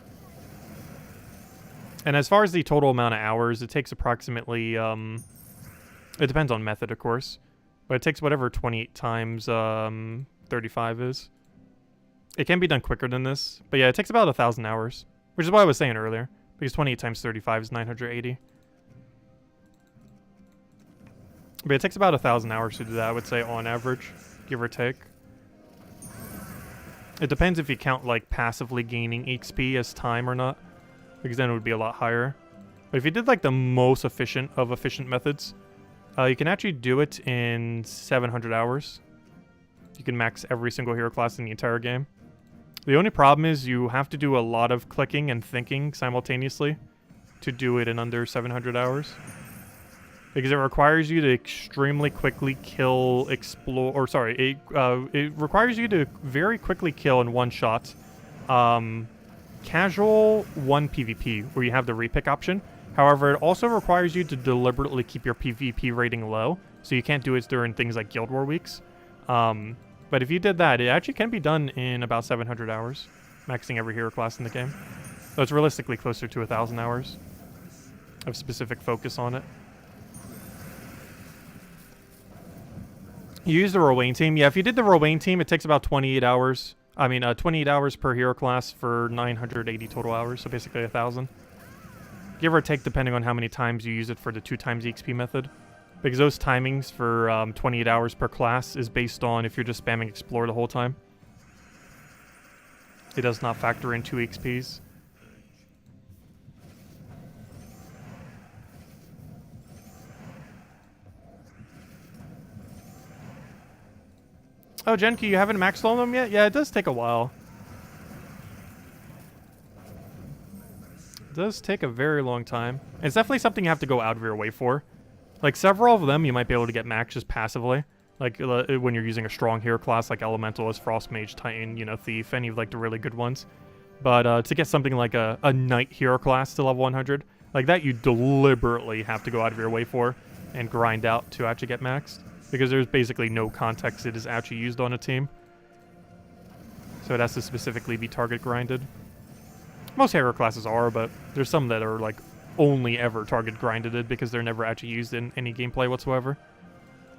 And as far as the total amount of hours, it takes approximately... it depends on method, of course. But it takes whatever 28 times 35 is. It can be done quicker than this. But yeah, it takes about 1,000 hours. Which is what I was saying earlier. Because 28 times 35 is 980. But it takes about 1,000 hours to do that, I would say, on average, give or take. It depends if you count, like, passively gaining XP as time or not, because then it would be a lot higher. But if you did, like, the most efficient of efficient methods, you can actually do it in 700 hours. You can max every single hero class in the entire game. The only problem is you have to do a lot of clicking and thinking simultaneously to do it in under 700 hours. Because it requires you to extremely quickly kill, explore, or sorry, it requires you to very quickly kill in one shot casual 1 PvP, where you have the repick option. However, it also requires you to deliberately keep your PvP rating low, so you can't do it during things like Guild War weeks. But if you did that, it actually can be done in about 700 hours, maxing every hero class in the game. So it's realistically closer to 1,000 hours of specific focus on it. You use the Rowan team. Yeah, if you did the Rowan team, it takes about 28 hours. 28 hours per hero class for 980 total hours, so basically 1,000. Give or take, depending on how many times you use it for the 2 times XP method. Because those timings for 28 hours per class is based on if you're just spamming Explore the whole time. It does not factor in 2 XPs. Oh, Genki, you haven't maxed on them yet? Yeah, it does take a while. It does take a very long time. It's definitely something you have to go out of your way for. Like, several of them you might be able to get maxed just passively. Like, when you're using a strong hero class like Elementalist, Frost Mage, Titan, you know, Thief, any of, like, the really good ones. But to get something like a Knight hero class to level 100, like that you deliberately have to go out of your way for and grind out to actually get maxed. Because there's basically no context it is actually used on a team. So it has to specifically be target grinded. Most hero classes are, but there's some that are like only ever target grinded because they're never actually used in any gameplay whatsoever.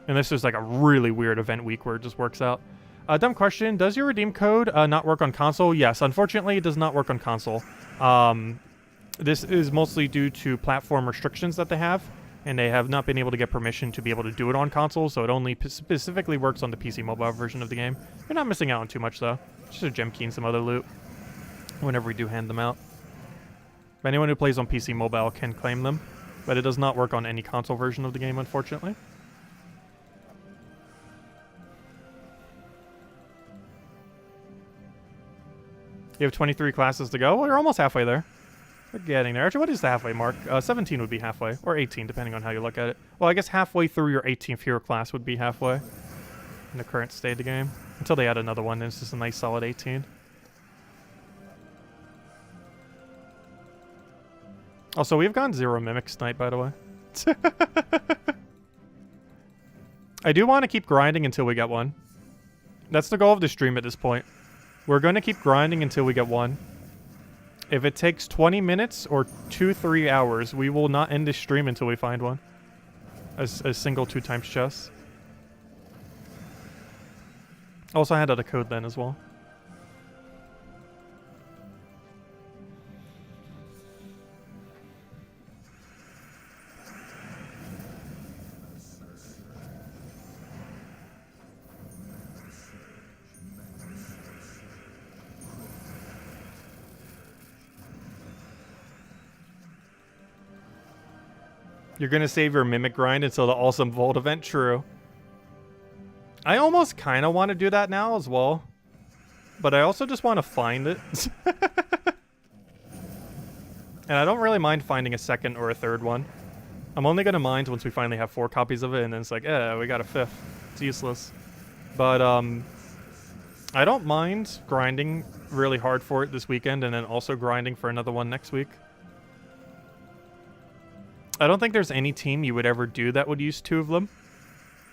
And this is like a really weird event week where it just works out. Dumb question, does your redeem code not work on console? Yes, unfortunately it does not work on console. This is mostly due to platform restrictions that they have. And they have not been able to get permission to be able to do it on console, so it only specifically works on the PC mobile version of the game. You're not missing out on too much, though. Just a gem key and some other loot whenever we do hand them out. Anyone who plays on PC mobile can claim them, but it does not work on any console version of the game, unfortunately. You have 23 classes to go? Well, you're almost halfway there. We're getting there. Actually, what is the halfway mark? 17 would be halfway, or 18, depending on how you look at it. Well, I guess halfway through your 18th hero class would be halfway in the current state of the game. Until they add another one, then it's just a nice solid 18. Also, we've gone 0 Mimics tonight, by the way. I do want to keep grinding until we get one. That's the goal of the stream at this point. We're going to keep grinding until we get one. If it takes 20 minutes or 2-3 hours, we will not end this stream until we find one. A single 2 times chest. Also, I had out a code then as well. You're gonna save your Mimic grind until the awesome Vault event? True. I almost kind of want to do that now as well. But I also just want to find it. And I don't really mind finding a second or a third one. I'm only gonna mind once we finally have 4 copies of it, and then it's like, we got a 5th. It's useless. But, I don't mind grinding really hard for it this weekend, and then also grinding for another one next week. I don't think there's any team you would ever do that would use 2 of them,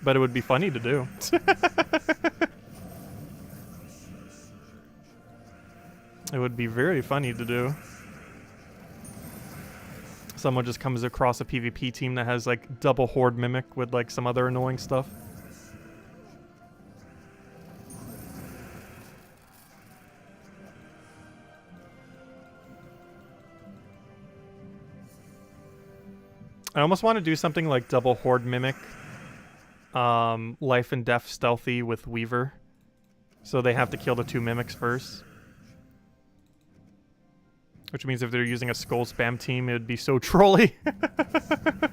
but it would be funny to do. It would be very funny to do. Someone just comes across a PvP team that has like double Horde Mimic with like some other annoying stuff. I almost want to do something like double Horde Mimic, Life and Death Stealthy with Weaver. So they have to kill the 2 Mimics first. Which means if they're using a Skull Spam team, it would be so trolly. But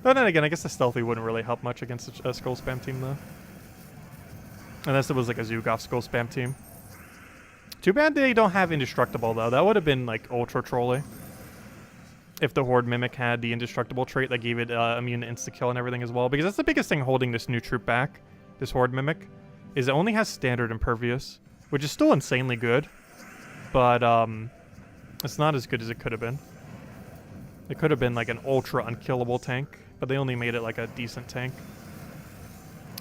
then again, I guess the Stealthy wouldn't really help much against a Skull Spam team, though. Unless it was like a Zugov Skull Spam team. Too bad they don't have Indestructible, though. That would have been, like, ultra trolly. If the Horde Mimic had the Indestructible trait that gave it immune to insta-kill and everything as well. Because that's the biggest thing holding this new troop back, this Horde Mimic, is it only has Standard Impervious, which is still insanely good. But, it's not as good as it could have been. It could have been like an ultra unkillable tank, but they only made it like a decent tank.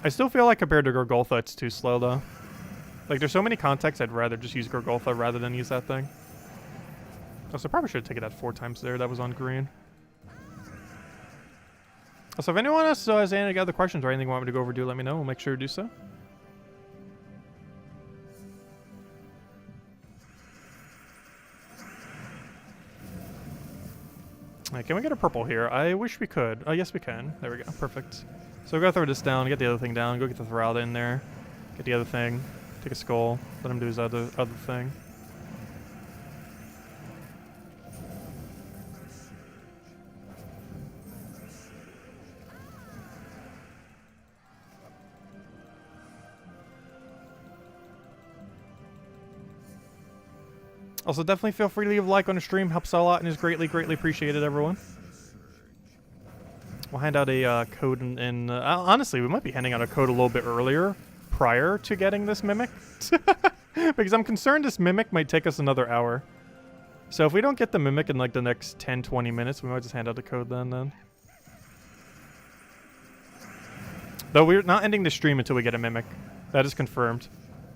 I still feel like compared to Gorgoltha, it's too slow though. Like there's so many contexts I'd rather just use Gorgoltha rather than use that thing. Also, I probably should have taken that 4 times there. That was on green. Also, if anyone else has any other questions or anything you want me to go over, do let me know. We'll make sure to do so. Right, can we get a purple here? I wish we could. Oh, yes we can. There we go. Perfect. So we're gonna throw this down, get the other thing down, go get the Thrall in there, get the other thing, take a skull, let him do his other thing. Also, definitely feel free to leave a like on the stream. Helps out a lot and is greatly, greatly appreciated, everyone. We'll hand out a code in honestly, we might be handing out a code a little bit earlier, prior to getting this Mimic. Because I'm concerned this Mimic might take us another hour. So if we don't get the Mimic in like the next 10-20 minutes, we might just hand out the code then. Though we're not ending the stream until we get a Mimic. That is confirmed.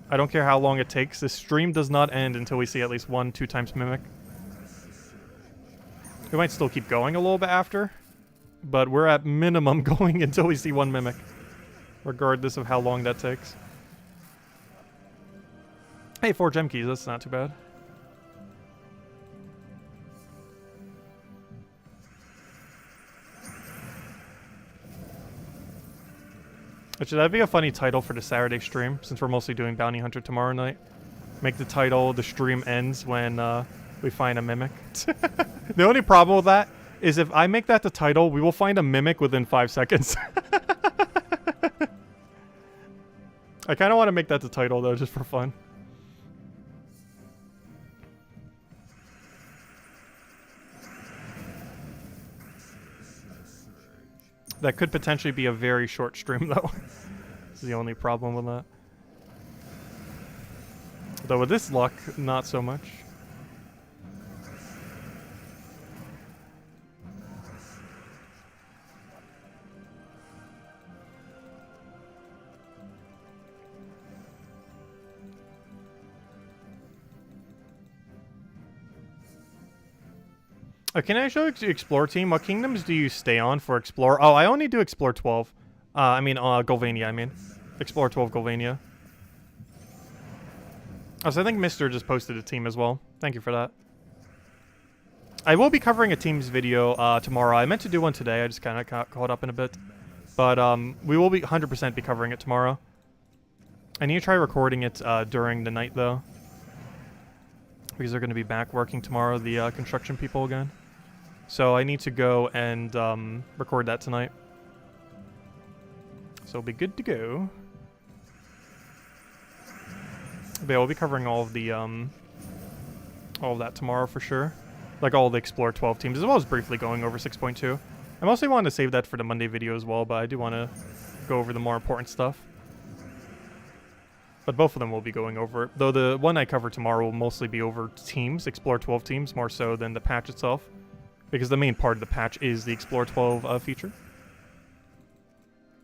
I don't care how long it takes. This stream does not end until we see at least 1-2 times Mimic. We might still keep going a little bit after, but we're at minimum going until we see 1 Mimic, regardless of how long that takes. Hey, 4 gem keys. That's not too bad. Which that'd be a funny title for the Saturday stream, since we're mostly doing Bounty Hunter tomorrow night. Make the title, the stream ends when we find a Mimic. The only problem with that is if I make that the title, we will find a Mimic within 5 seconds. I kind of want to make that the title, though, just for fun. That could potentially be a very short stream, though. This is the only problem with that. Though with this luck, not so much. Can I show Explore team? What kingdoms do you stay on for Explore? Oh, I only do Explore 12. Golvania, I mean. Explore 12 Golvania. Oh, so I think Mr. just posted a team as well. Thank you for that. I will be covering a team's video tomorrow. I meant to do one today. I just kind of got caught up in a bit. But we will be 100% be covering it tomorrow. I need to try recording it during the night, though. Because they're going to be back working tomorrow, the construction people again. So I need to go and record that tonight. So it'll be good to go. But yeah, we'll be covering all of the all of that tomorrow for sure. Like all the Explore 12 teams, as well as briefly going over 6.2. I mostly wanted to save that for the Monday video as well, but I do want to go over the more important stuff. But both of them will be going over it. Though the one I cover tomorrow will mostly be over teams, Explore 12 teams, more so than the patch itself. Because the main part of the patch is the Explore 12 feature.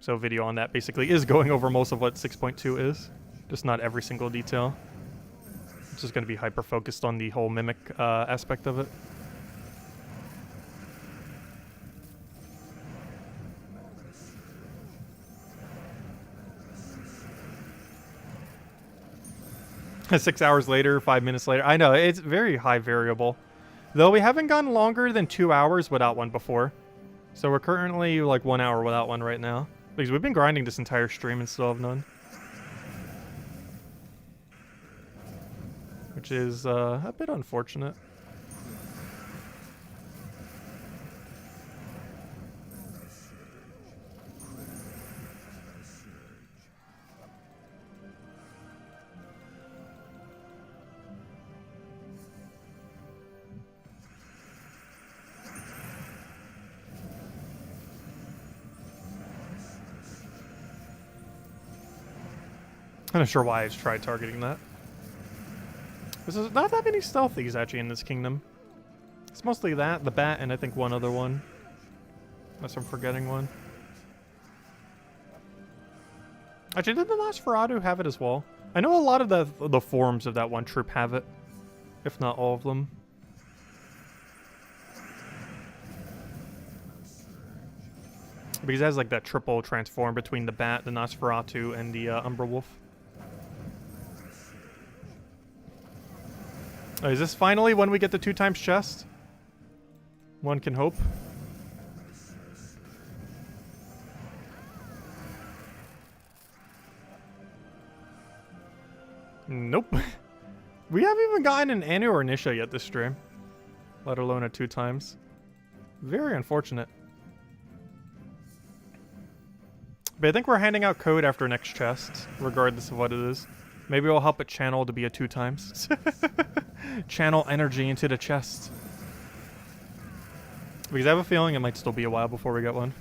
So video on that basically is going over most of what 6.2 is. Just not every single detail. It's just going to be hyper-focused on the whole Mimic aspect of it. Six hours later, 5 minutes later. I know, it's very high variable. Though we haven't gone longer than 2 hours without one before. So we're currently like 1 hour without one right now. Because we've been grinding this entire stream and still have none. Which is a bit unfortunate. I'm not sure why I just tried targeting that. There's not that many stealthies actually in this kingdom. It's mostly that, the bat, and I think one other one. Unless I'm forgetting one. Actually, did the Nosferatu have it as well? I know a lot of the forms of that one troop have it. If not all of them. Because it has like that triple transform between the bat, the Nosferatu, and the Umbra Wolf. Is this finally when we get the 2 times chest? One can hope. Nope. We haven't even gotten an Anu or Nisha yet this stream. Let alone a 2 times. Very unfortunate. But I think we're handing out code after next chest, regardless of what it is. Maybe we'll help it channel to be a 2 times. Channel energy into the chest. Because I have a feeling it might still be a while before we get one.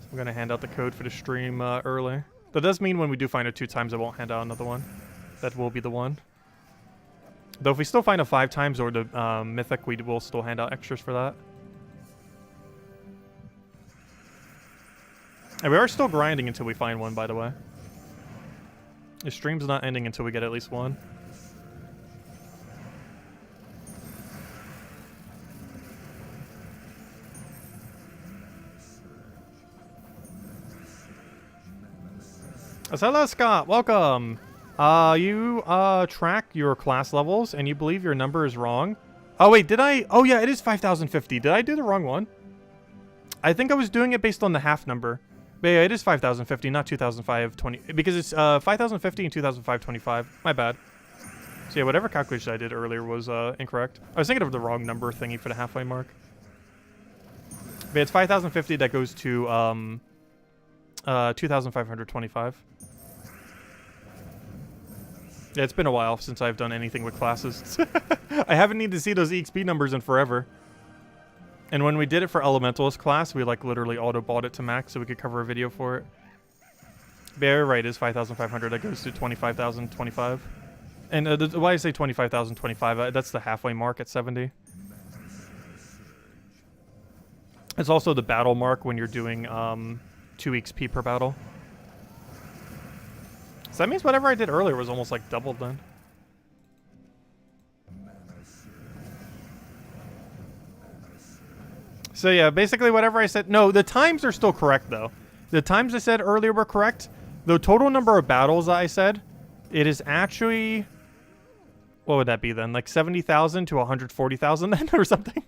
So I'm going to hand out the code for the stream early. That does mean when we do find it 2 times, I won't hand out another one. That will be the one. Though if we still find it 5 times or the Mythic, we will still hand out extras for that. And we are still grinding until we find one, by the way. The stream's not ending until we get at least one. Hello, Scott. Welcome. You track your class levels and you believe your number is wrong. Oh wait, did I? Oh yeah, it is 5050. Did I do the wrong one? I think I was doing it based on the half number. But yeah, it is 5050, not 200520, because it's 5050 and 200525. My bad. So yeah, whatever calculation I did earlier was incorrect. I was thinking of the wrong number thingy for the halfway mark. But yeah, it's 5050 that goes to 2525. Yeah, it's been a while since I've done anything with classes. I haven't needed to see those EXP numbers in forever. And when we did it for Elementalist class, we like literally auto-bought it to max so we could cover a video for it. But yeah, you're right, it is 5,500. That goes to 25,025. And why I say 25,025, that's the halfway mark at 70. It's also the battle mark when you're doing 2 XP per battle. So that means whatever I did earlier was almost like doubled then. So yeah, basically whatever I said... No, the times are still correct though. The times I said earlier were correct. The total number of battles that I said, it is actually... What would that be then? Like 70,000 to 140,000 then or something?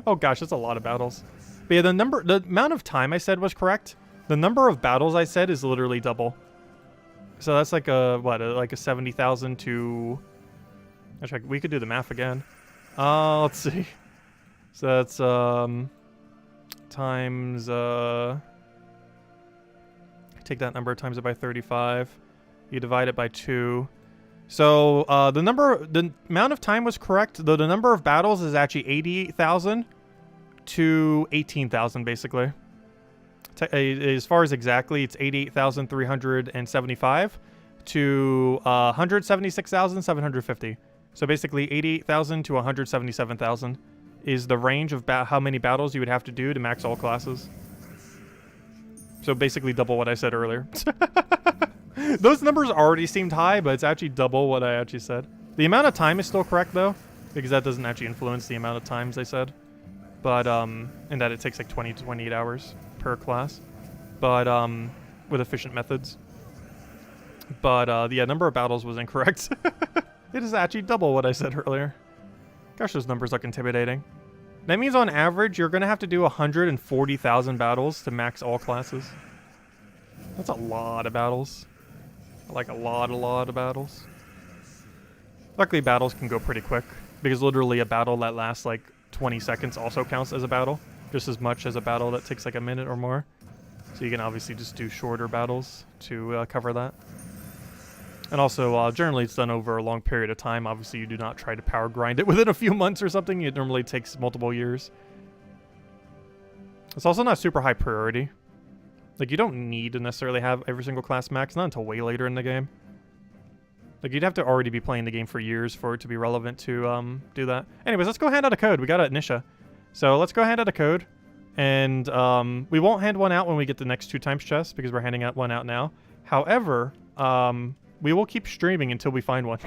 Oh gosh, that's a lot of battles. But yeah, the amount of time I said was correct. The number of battles I said is literally double. So that's like a, what, like a 70,000 to... Actually, we could do the math again. Let's see. So that's times take that number, times it by 35. You divide it by 2. So the amount of time was correct, though the number of battles is actually 88,000 to 18,000 basically. As far as exactly, it's 88,375 to 176,750. So basically 88,000 to 177,000 is the range of how many battles you would have to do to max all classes. So basically double what I said earlier. Those numbers already seemed high, but it's actually double what I actually said. The amount of time is still correct though, because that doesn't actually influence the amount of times I said. But in that it takes like 20 to 28 hours per class, but with efficient methods. But the number of battles was incorrect. It is actually double what I said earlier. Gosh, those numbers look intimidating. That means on average, you're going to have to do 140,000 battles to max all classes. That's a lot of battles. Like a lot of battles. Luckily, battles can go pretty quick, because literally a battle that lasts like 20 seconds also counts as a battle, just as much as a battle that takes like a minute or more. So you can obviously just do shorter battles to cover that. And also, generally it's done over a long period of time. Obviously, you do not try to power grind it within a few months or something. It normally takes multiple years. It's also not super high priority. Like, you don't need to necessarily have every single class max, not until way later in the game. Like, you'd have to already be playing the game for years for it to be relevant to do that. Anyways, let's go hand out a code. We got it, Nisha. So let's go hand out a code. And we won't hand one out when we get the next 2 times chests, because we're handing out one out now. However, we will keep streaming until we find one.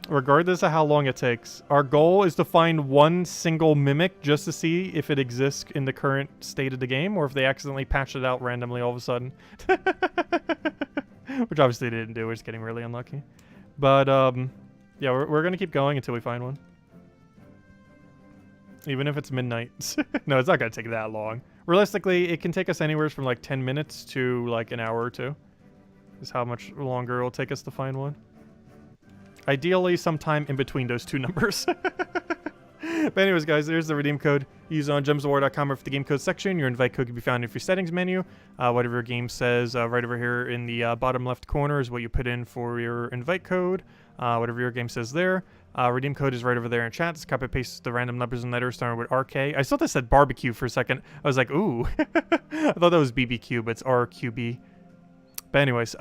Regardless of how long it takes. Our goal is to find one single Mimic just to see if it exists in the current state of the game, or if they accidentally patched it out randomly all of a sudden. Which obviously they didn't do. We're just getting really unlucky. But, yeah, we're going to keep going until we find one. Even if it's midnight. No, it's not going to take that long. Realistically, it can take us anywhere from like 10 minutes to like an hour or 2. Is how much longer it will take us to find one. Ideally, sometime in between those 2 numbers. But anyways, guys, there's the redeem code. Use it on gemsofwar.com or for the game code section. Your invite code can be found in your settings menu. Whatever your game says right over here in the bottom left corner is what you put in for your invite code. Whatever your game says there. Redeem code is right over there in chat. Just copy paste the random numbers and letters starting with RK. I thought that said barbecue for a second. I was like, ooh. I thought that was BBQ, but it's RQB. But anyways,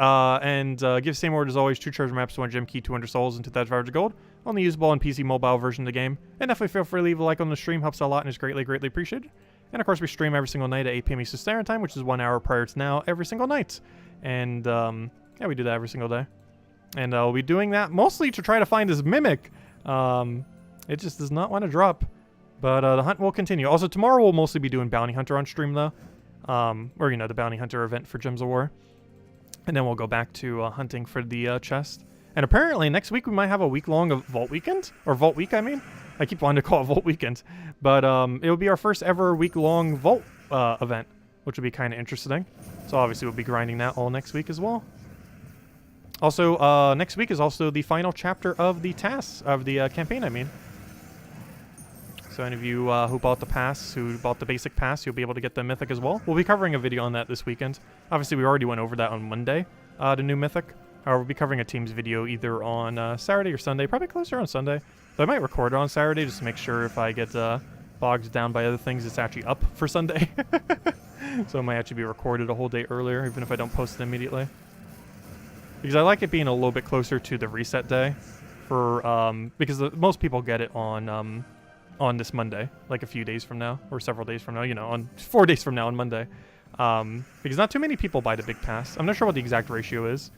give same order as always, 2 treasure maps, 1 gem key, 200 souls, and 2,500 gold. Only usable on PC mobile version of the game. And definitely feel free to leave a like on the stream. Helps out a lot and is greatly appreciated. And of course, we stream every single night at 8 p.m. Eastern Standard Time, which is 1 hour prior to now, every single night. And yeah, we do that every single day. And we'll be doing that mostly to try to find this Mimic. It just does not want to drop. But the hunt will continue. Also, tomorrow we'll mostly be doing Bounty Hunter on stream, though. Or, you know, the Bounty Hunter event for Gems of War. And then we'll go back to hunting for the chest. And apparently next week we might have a week-long of Vault Weekend. Or Vault Week, I mean. I keep wanting to call it Vault Weekend. But it will be our first ever week-long Vault event, which will be kind of interesting. So obviously we'll be grinding that all next week as well. Also, next week is also the final chapter of the tasks, of the campaign, I mean. So any of you who bought the pass, who bought the basic pass, you'll be able to get the Mythic as well. We'll be covering a video on that this weekend. Obviously, we already went over that on Monday, the new Mythic. We'll be covering a Teams video either on Saturday or Sunday, probably closer on Sunday. But I might record it on Saturday just to make sure if I get bogged down by other things, it's actually up for Sunday. So it might actually be recorded a whole day earlier, even if I don't post it immediately. Because I like it being a little bit closer to the reset day, for because most people get it on this Monday, like a few days from now, or several days from now, you know, on 4 days from now on Monday. Because not too many people buy the big pass. I'm not sure what the exact ratio is,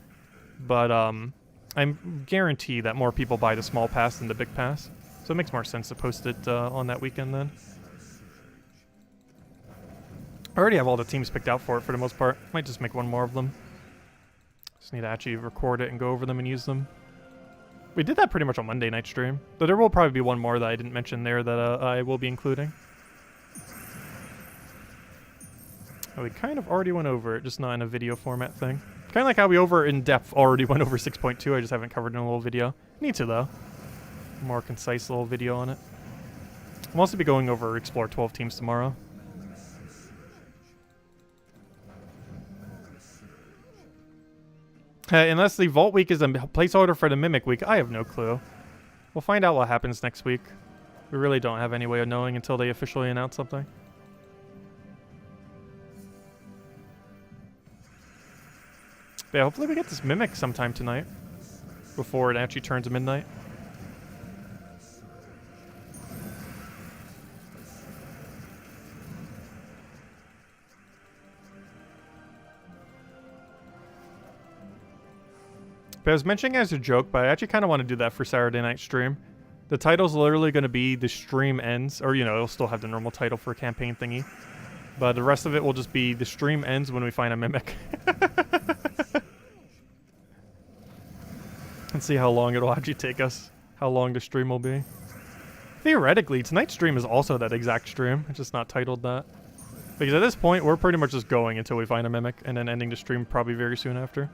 but I guarantee that more people buy the small pass than the big pass. So it makes more sense to post it on that weekend then. I already have all the teams picked out for it for the most part. Might just make one more of them. Just need to actually record it and go over them and use them. We did that pretty much on Monday night stream, though there will probably be one more that I didn't mention there that I will be including. Oh, we kind of already went over it, just not in a video format thing. Kind of like how we in depth already went over 6.2, I just haven't covered in a little video. Need to, though. more concise little video on it. I'll also be going over Explore 12 teams tomorrow. Unless the Vault Week is a placeholder for the Mimic Week, I have no clue. We'll find out what happens next week. We really don't have any way of knowing until they officially announce something. But yeah, hopefully we get this Mimic sometime tonight. Before it actually turns midnight. But I was mentioning it as a joke, but I actually kind of want to do that for Saturday night stream. The title's literally going to be the stream ends, or, you know, it'll still have the normal title for a campaign thingy. But the rest of it will just be the stream ends when we find a Mimic. And see how long it'll actually take us. How long the stream will be. Theoretically, tonight's stream is also that exact stream. It's just not titled that. Because at this point, we're pretty much just going until we find a Mimic, and then ending the stream probably very soon after.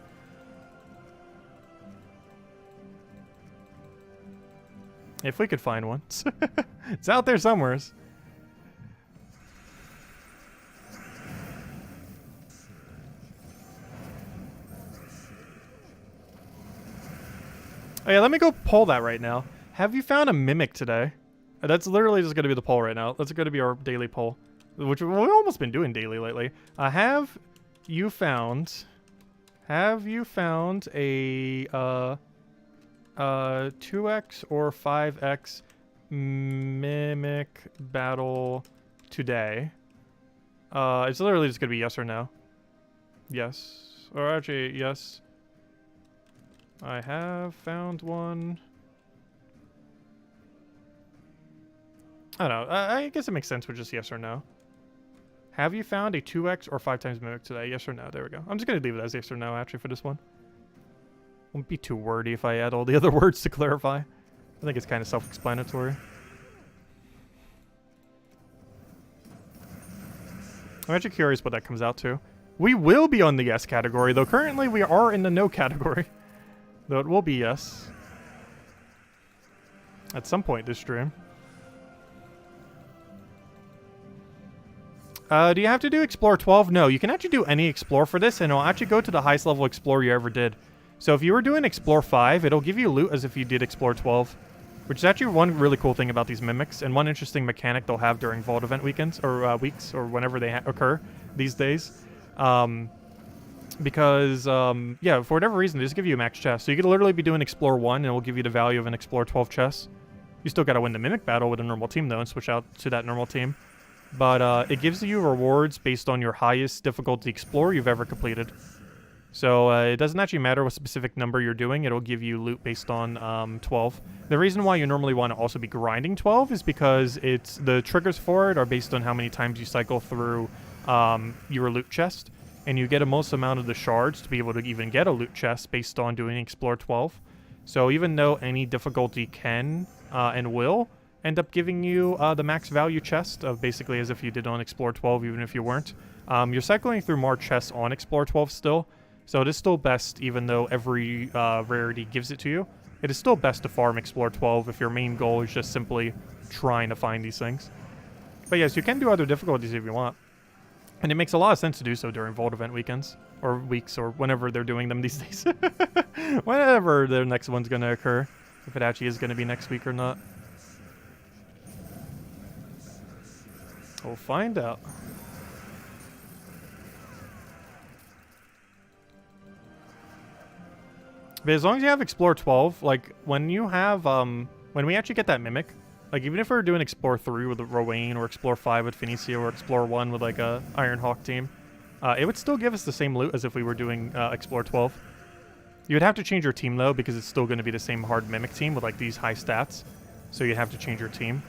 If we could find one. It's out there somewhere. Oh yeah, let me go poll that right now. Have you found a Mimic today? That's literally just going to be the poll right now. That's going to be our daily poll. Which we've almost been doing daily lately. Have you found a 2x or 5x Mimic battle today? It's literally just gonna be yes or no. Yes. Or actually, yes. I have found one. I don't know. I guess it makes sense with just yes or no. Have you found a 2x or 5 times Mimic today? Yes or no? There we go. I'm just gonna leave it as yes or no actually for this one. Won't be too wordy if I add all the other words to clarify. I think it's kind of self-explanatory. I'm actually curious what that comes out to. We will be on the yes category, though currently we are in the no category. Though it will be yes. At some point this stream. Do you have to do Explore 12? No, you can actually do any Explore for this, and it'll actually go to the highest level Explore you ever did. So if you were doing Explore 5, it'll give you loot as if you did Explore 12. Which is actually one really cool thing about these Mimics, and one interesting mechanic they'll have during Vault event weekends, or weeks, or whenever they occur these days. Because, yeah, for whatever reason, they just give you a max chest. So you could literally be doing Explore 1, and it will give you the value of an Explore 12 chest. You still gotta win the Mimic battle with a normal team, though, and switch out to that normal team. But it gives you rewards based on your highest difficulty Explore you've ever completed. So it doesn't actually matter what specific number you're doing. It'll give you loot based on 12. The reason why you normally want to also be grinding 12 is because the triggers for it are based on how many times you cycle through your loot chest. And you get a most amount of the shards to be able to even get a loot chest based on doing Explore 12. So even though any difficulty can and will end up giving you the max value chest of basically as if you did on Explore 12 even if you weren't, you're cycling through more chests on Explore 12 still. So it is still best, even though every rarity gives it to you, it is still best to farm Explore 12 if your main goal is just simply trying to find these things. But yes, you can do other difficulties if you want. And it makes a lot of sense to do so during Vault event weekends, or weeks, or whenever they're doing them these days. Whenever the next one's going to occur, if it actually is going to be next week or not. We'll find out. But as long as you have Explore 12, like, when you have, when we actually get that Mimic, like, even if we were doing Explore 3 with Rowan, or Explore 5 with Phoenicia, or Explore 1 with, like, a Ironhawk team, it would still give us the same loot as if we were doing Explore 12. You would have to change your team, though, because it's still going to be the same hard Mimic team with, like, these high stats. So you'd have to change your team.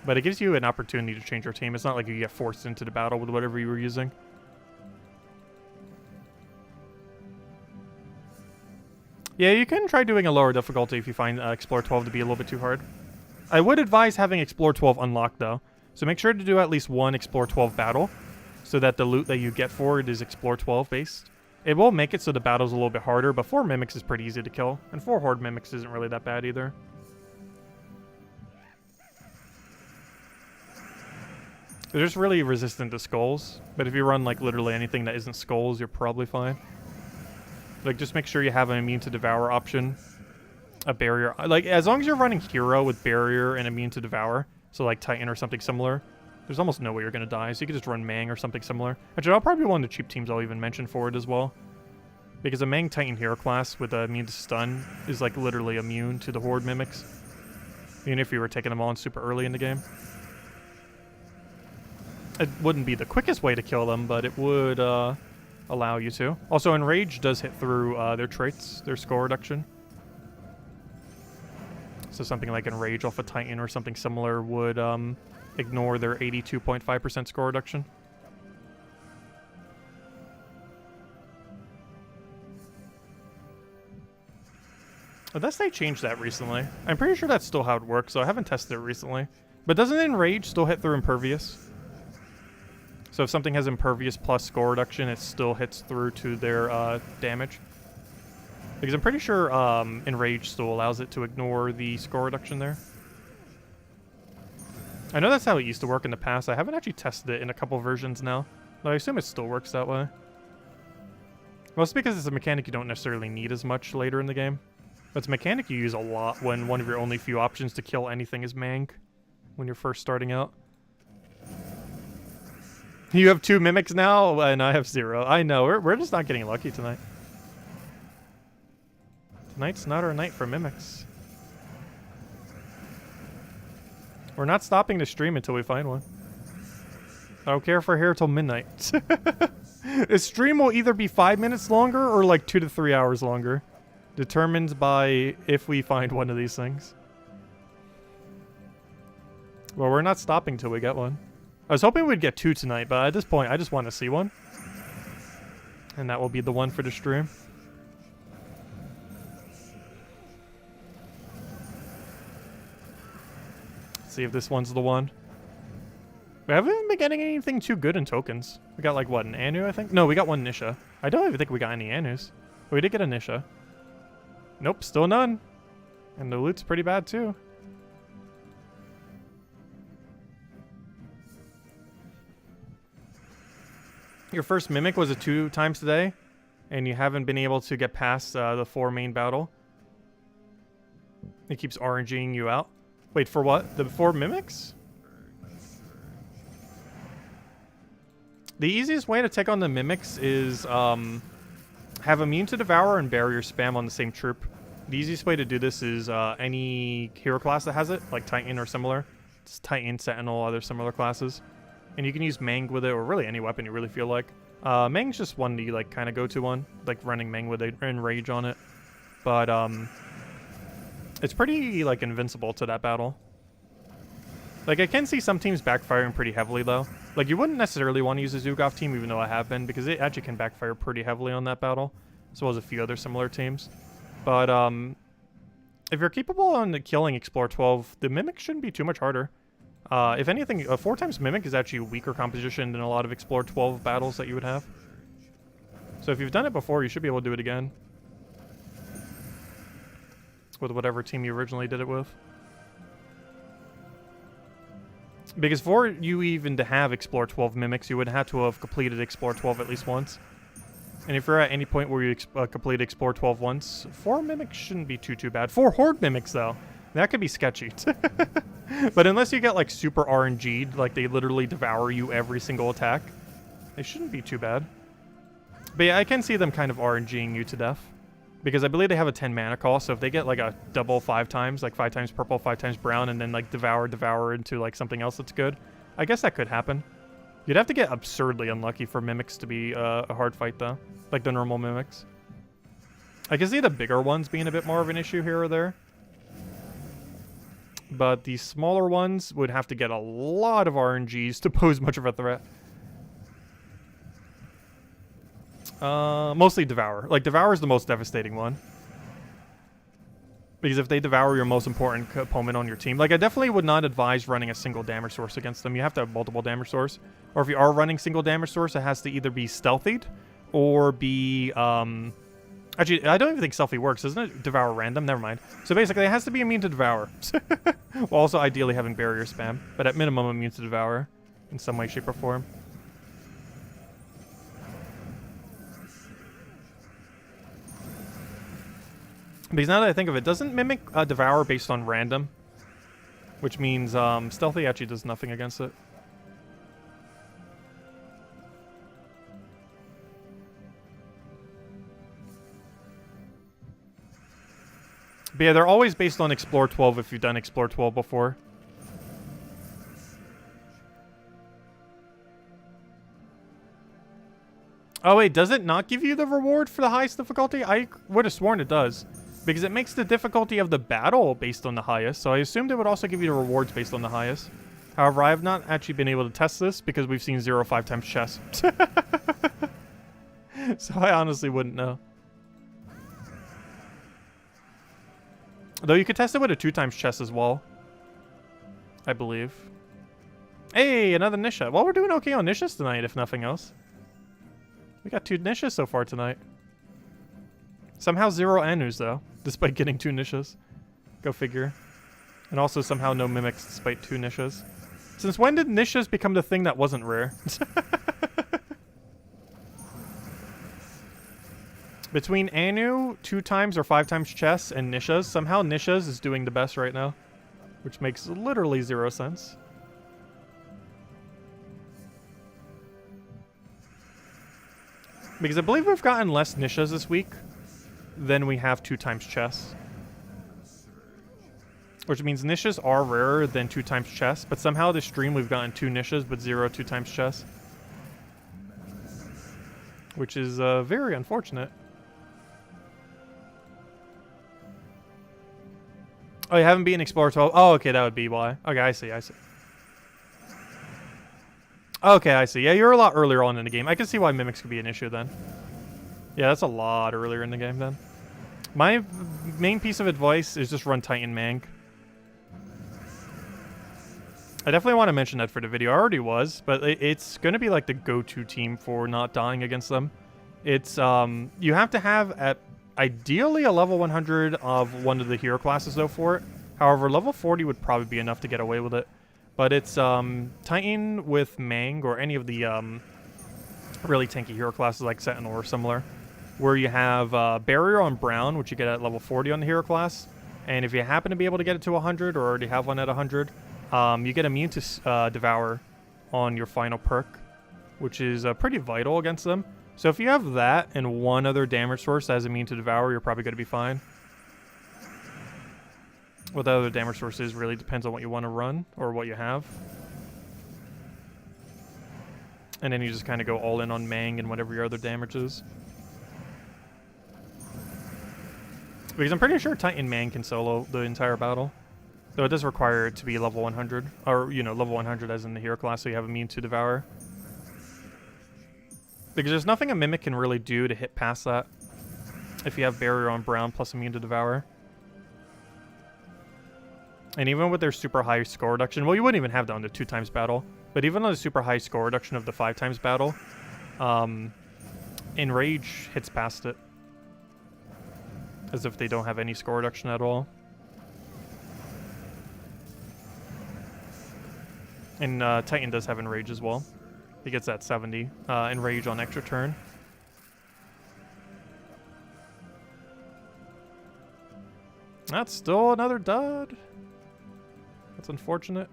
But it gives you an opportunity to change your team. It's not like you get forced into the battle with whatever you were using. Yeah, you can try doing a lower difficulty if you find Explore 12 to be a little bit too hard. I would advise having Explore 12 unlocked, though. So make sure to do at least one Explore 12 battle, so that the loot that you get for it is Explore 12 based. It will make it so the battle's a little bit harder, but 4 Mimics is pretty easy to kill, and 4 Horde Mimics isn't really that bad either. They're just really resistant to skulls. But if you run like literally anything that isn't skulls, you're probably fine. Like just make sure you have an immune to devour option. A barrier. Like as long as you're running hero with barrier and immune to devour, so like Titan or something similar, there's almost no way you're going to die. So you can just run Mang or something similar. Actually, I'll probably be one of the cheap teams I'll even mention for it as well. Because a Mang Titan hero class with immune to stun is like literally immune to the horde mimics. Even if you were taking them on super early in the game. It wouldn't be the quickest way to kill them, but it would allow you to. Also, Enrage does hit through their traits, their score reduction. So something like Enrage off a Titan or something similar would ignore their 82.5% score reduction. Unless they changed that recently. I'm pretty sure that's still how it works, so I haven't tested it recently. But doesn't Enrage still hit through Impervious? So if something has Impervious plus score reduction, it still hits through to their damage. Because I'm pretty sure Enrage still allows it to ignore the score reduction there. I know that's how it used to work in the past. I haven't actually tested it in a couple versions now. But I assume it still works that way. Well, it's because it's a mechanic you don't necessarily need as much later in the game. But it's a mechanic you use a lot when one of your only few options to kill anything is Mang. When you're first starting out. You have 2 mimics now, and I have 0. I know, we're just not getting lucky tonight. Tonight's not our night for mimics. We're not stopping the stream until we find one. I don't care if we're here till midnight. The stream will either be 5 minutes longer or like 2 to 3 hours longer. Determined by if we find one of these things. Well, we're not stopping till we get one. I was hoping we'd get 2 tonight, but at this point, I just want to see one. And that will be the one for the stream. Let's see if this one's the one. We haven't been getting anything too good in tokens. We got like, what, an Anu, I think? No, we got one Nisha. I don't even think we got any Anus. But we did get a Nisha. Nope, still none. And the loot's pretty bad, too. Your first Mimic was a 2 times today, and you haven't been able to get past the 4 main battle. It keeps RNGing you out. Wait, for what? The 4 Mimics? The easiest way to take on the Mimics is have Immune to Devour and Barrier Spam on the same troop. The easiest way to do this is any hero class that has it, like Titan or similar. It's Titan, Sentinel, other similar classes. And you can use Mang with it, or really any weapon you really feel like. Mang's just one that you like kind of go to one, like running Mang with Enrage on it. But it's pretty like invincible to that battle. Like I can see some teams backfiring pretty heavily though. Like you wouldn't necessarily want to use a Zugov team, even though I have been, because it actually can backfire pretty heavily on that battle, as well as a few other similar teams. But if you're capable on killing Explore 12, the Mimic shouldn't be too much harder. If anything, a 4 times Mimic is actually a weaker composition than a lot of Explore 12 battles that you would have. So if you've done it before, you should be able to do it again. With whatever team you originally did it with. Because for you even to have Explore 12 Mimics, you would have to have completed Explore 12 at least once. And if you're at any point where you complete Explore 12 once, 4 Mimics shouldn't be too bad. 4 Horde Mimics, though. That could be sketchy. But unless you get, like, super RNG'd, like they literally devour you every single attack, they shouldn't be too bad. But yeah, I can see them kind of RNGing you to death. Because I believe they have a 10 mana cost, so if they get, like, a double 5 times, like 5 times purple, 5 times brown, and then, like, devour into, like, something else that's good, I guess that could happen. You'd have to get absurdly unlucky for Mimics to be a hard fight, though. Like the normal Mimics. I can see the bigger ones being a bit more of an issue here or there. But the smaller ones would have to get a lot of RNGs to pose much of a threat. Mostly Devour. Like, Devour is the most devastating one. Because if they devour your most important opponent on your team, like, I definitely would not advise running a single damage source against them. You have to have multiple damage source. Or if you are running single damage source, it has to either be stealthied or be, actually, I don't even think stealthy works. Doesn't it devour random? Never mind. So basically, it has to be immune to devour. While also ideally having barrier spam. But at minimum, immune to devour. in some way, shape, or form. Because now that I think of it, doesn't Mimic Devour based on random? Which means Stealthy actually does nothing against it. But yeah, they're always based on Explore 12 if you've done Explore 12 before. Oh wait, does it not give you the reward for the highest difficulty? I would have sworn it does. Because it makes the difficulty of the battle based on the highest, so I assumed it would also give you the rewards based on the highest. However, I have not actually been able to test this because we've seen 0 5 times chess. So I honestly wouldn't know. Though you could test it with a 2 times chess as well. I believe. Hey, another Nisha. Well, we're doing okay on Nishas tonight, if nothing else. We got 2 Nishas so far tonight. Somehow 0 Anus, though, despite getting 2 Nishas. Go figure. And also somehow no Mimics despite 2 Nishas. Since when did Nishas become the thing that wasn't rare? Between Anu, 2 times or 5 times chess, and Nishas, somehow Nishas is doing the best right now. Which makes literally 0 sense. Because I believe we've gotten less Nishas this week than we have 2 times chess. Which means Nishas are rarer than 2 times chess, but somehow this stream we've gotten 2 Nishas but 0 2 times chess. Which is very unfortunate. Oh, you haven't beaten Explorer 12? Oh, okay, that would be why. Okay, I see, I see. Okay, I see. Yeah, you're a lot earlier on in the game. I can see why Mimics could be an issue then. Yeah, that's a lot earlier in the game then. My main piece of advice is just run Titan Mang. I definitely want to mention that for the video. I already was, but it's going to be like the go-to team for not dying against them. It's, you have to have ideally a level 100 of one of the hero classes though for it. However, level 40 would probably be enough to get away with it. But it's Titan with Mang or any of the really tanky hero classes like Sentinel or similar, where you have Barrier on Brown, which you get at level 40 on the hero class. And if you happen to be able to get it to 100 or already have one at 100, you get immune to Devour on your final perk, which is pretty vital against them. So if you have that and one other damage source as immune to Devour, you're probably going to be fine. What the other damage source is really depends on what you want to run or what you have. And then you just kind of go all in on Mang and whatever your other damage is. Because I'm pretty sure Titan Mang can solo the entire battle. Though it does require it to be level 100. Or, you know, level 100 as in the hero class, so you have immune to Devour. Because there's nothing a Mimic can really do to hit past that. If you have Barrier on Brown plus immune to Devour. And even with their super high score reduction, well, you wouldn't even have that on the 2 times battle. But even on the super high score reduction of the 5 times battle, Enrage hits past it. As if they don't have any score reduction at all. And Titan does have Enrage as well. He gets that 70 Enrage on extra turn. That's still another dud. That's unfortunate.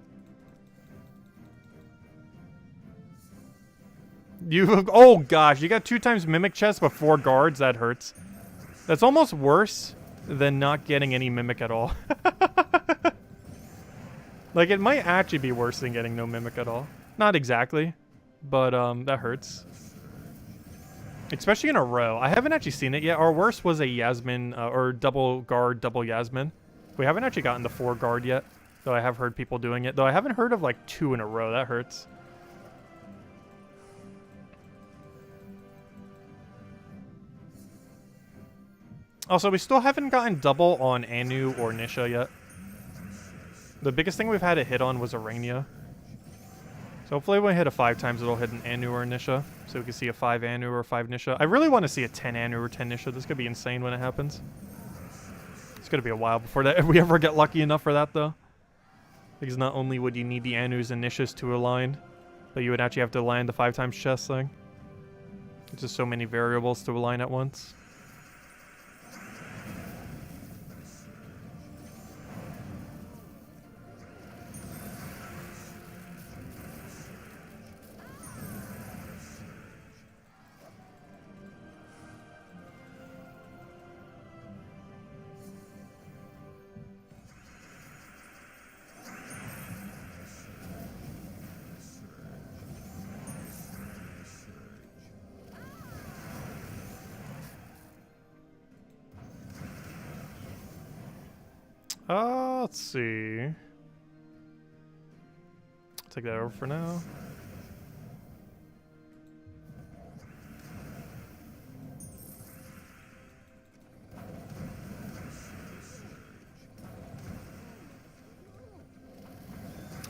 Oh gosh, you got 2 times Mimic chest but 4 guards. That hurts. That's almost worse than not getting any Mimic at all. Like, it might actually be worse than getting no Mimic at all. Not exactly, but that hurts. Especially in a row. I haven't actually seen it yet. Our worst was a Yasmin, or double guard, double Yasmin. We haven't actually gotten the 4 guard yet, though I have heard people doing it. Though I haven't heard of like 2 in a row. That hurts. Also, we still haven't gotten double on Anu or Nisha yet. The biggest thing we've had a hit on was Arania. So hopefully when we hit a 5 times, it'll hit an Anu or a Nisha. So we can see a 5 Anu or a 5 Nisha. I really want to see a 10 Anu or 10 Nisha. This is going to be insane when it happens. It's going to be a while before that. If we ever get lucky enough for that, though. Because not only would you need the Anus and Nishas to align, But you would actually have to land the 5 times chest thing. There's just so many variables to align at once. Let's see. Take that over for now.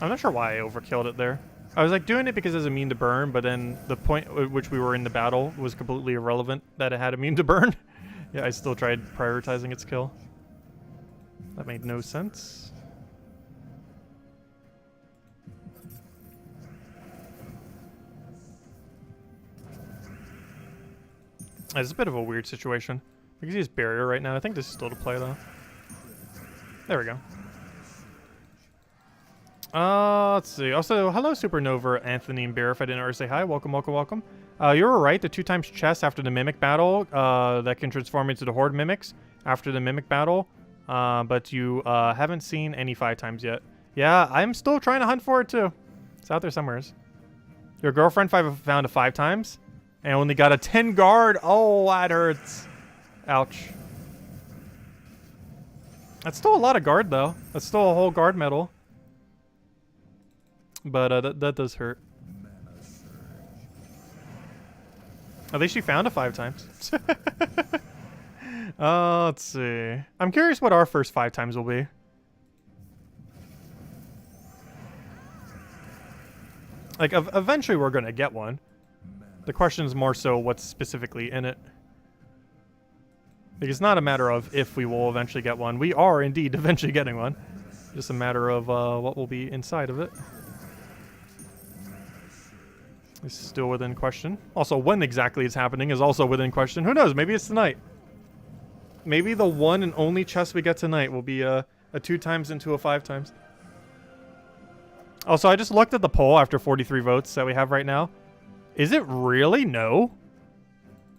I'm not sure why I overkilled it there. I was like doing it because it has a mean to burn, but then the point at which we were in the battle was completely irrelevant that it had a mean to burn. Yeah, I still tried prioritizing its kill. That made no sense. It's a bit of a weird situation. We can use barrier right now. I think this is still to play though. There we go. Let's see. Also, hello Supernova, Anthony and Bear. If I didn't already say hi, welcome, welcome, welcome. You were right. The 2 times chest after the Mimic battle that can transform into the Horde Mimics after the Mimic battle. But you haven't seen any 5 times yet. Yeah, I'm still trying to hunt for it too. It's out there somewheres. Your girlfriend found a 5 times and only got a 10 guard. Oh, that hurts. Ouch. That's still a lot of guard though. That's still a whole guard medal. But that does hurt. At least she found a 5 times. Let's see. I'm curious what our first 5 times will be. Like, eventually we're gonna get one. The question is more so what's specifically in it. Like, it's not a matter of if we will eventually get one. We are indeed eventually getting one. Just a matter of what will be inside of it. It's still within question. Also, when exactly it's happening is also within question. Who knows? Maybe it's tonight. Maybe the one and only chest we get tonight will be a 2 times into a 5 times. Also, I just looked at the poll after 43 votes that we have right now. Is it really? No.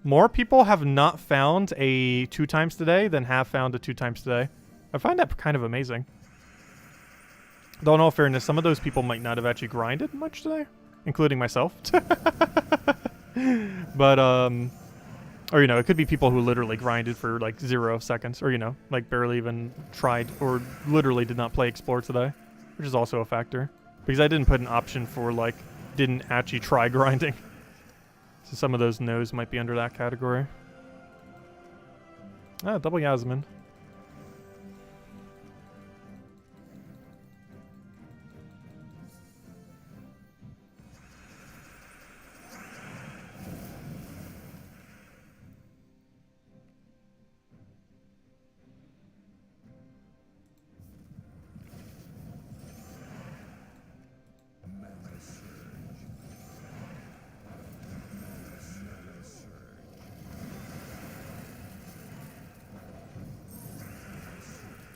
More people have not found a 2 times today than have found a 2 times today. I find that kind of amazing. Though in all fairness, some of those people might not have actually grinded much today. Including myself. But, or, you know, it could be people who literally grinded for, like, 0 seconds. Or, you know, like, barely even tried or literally did not play Explore today. Which is also a factor. Because I didn't put an option for, like, didn't actually try grinding. So some of those no's might be under that category. Ah, double Yasmin.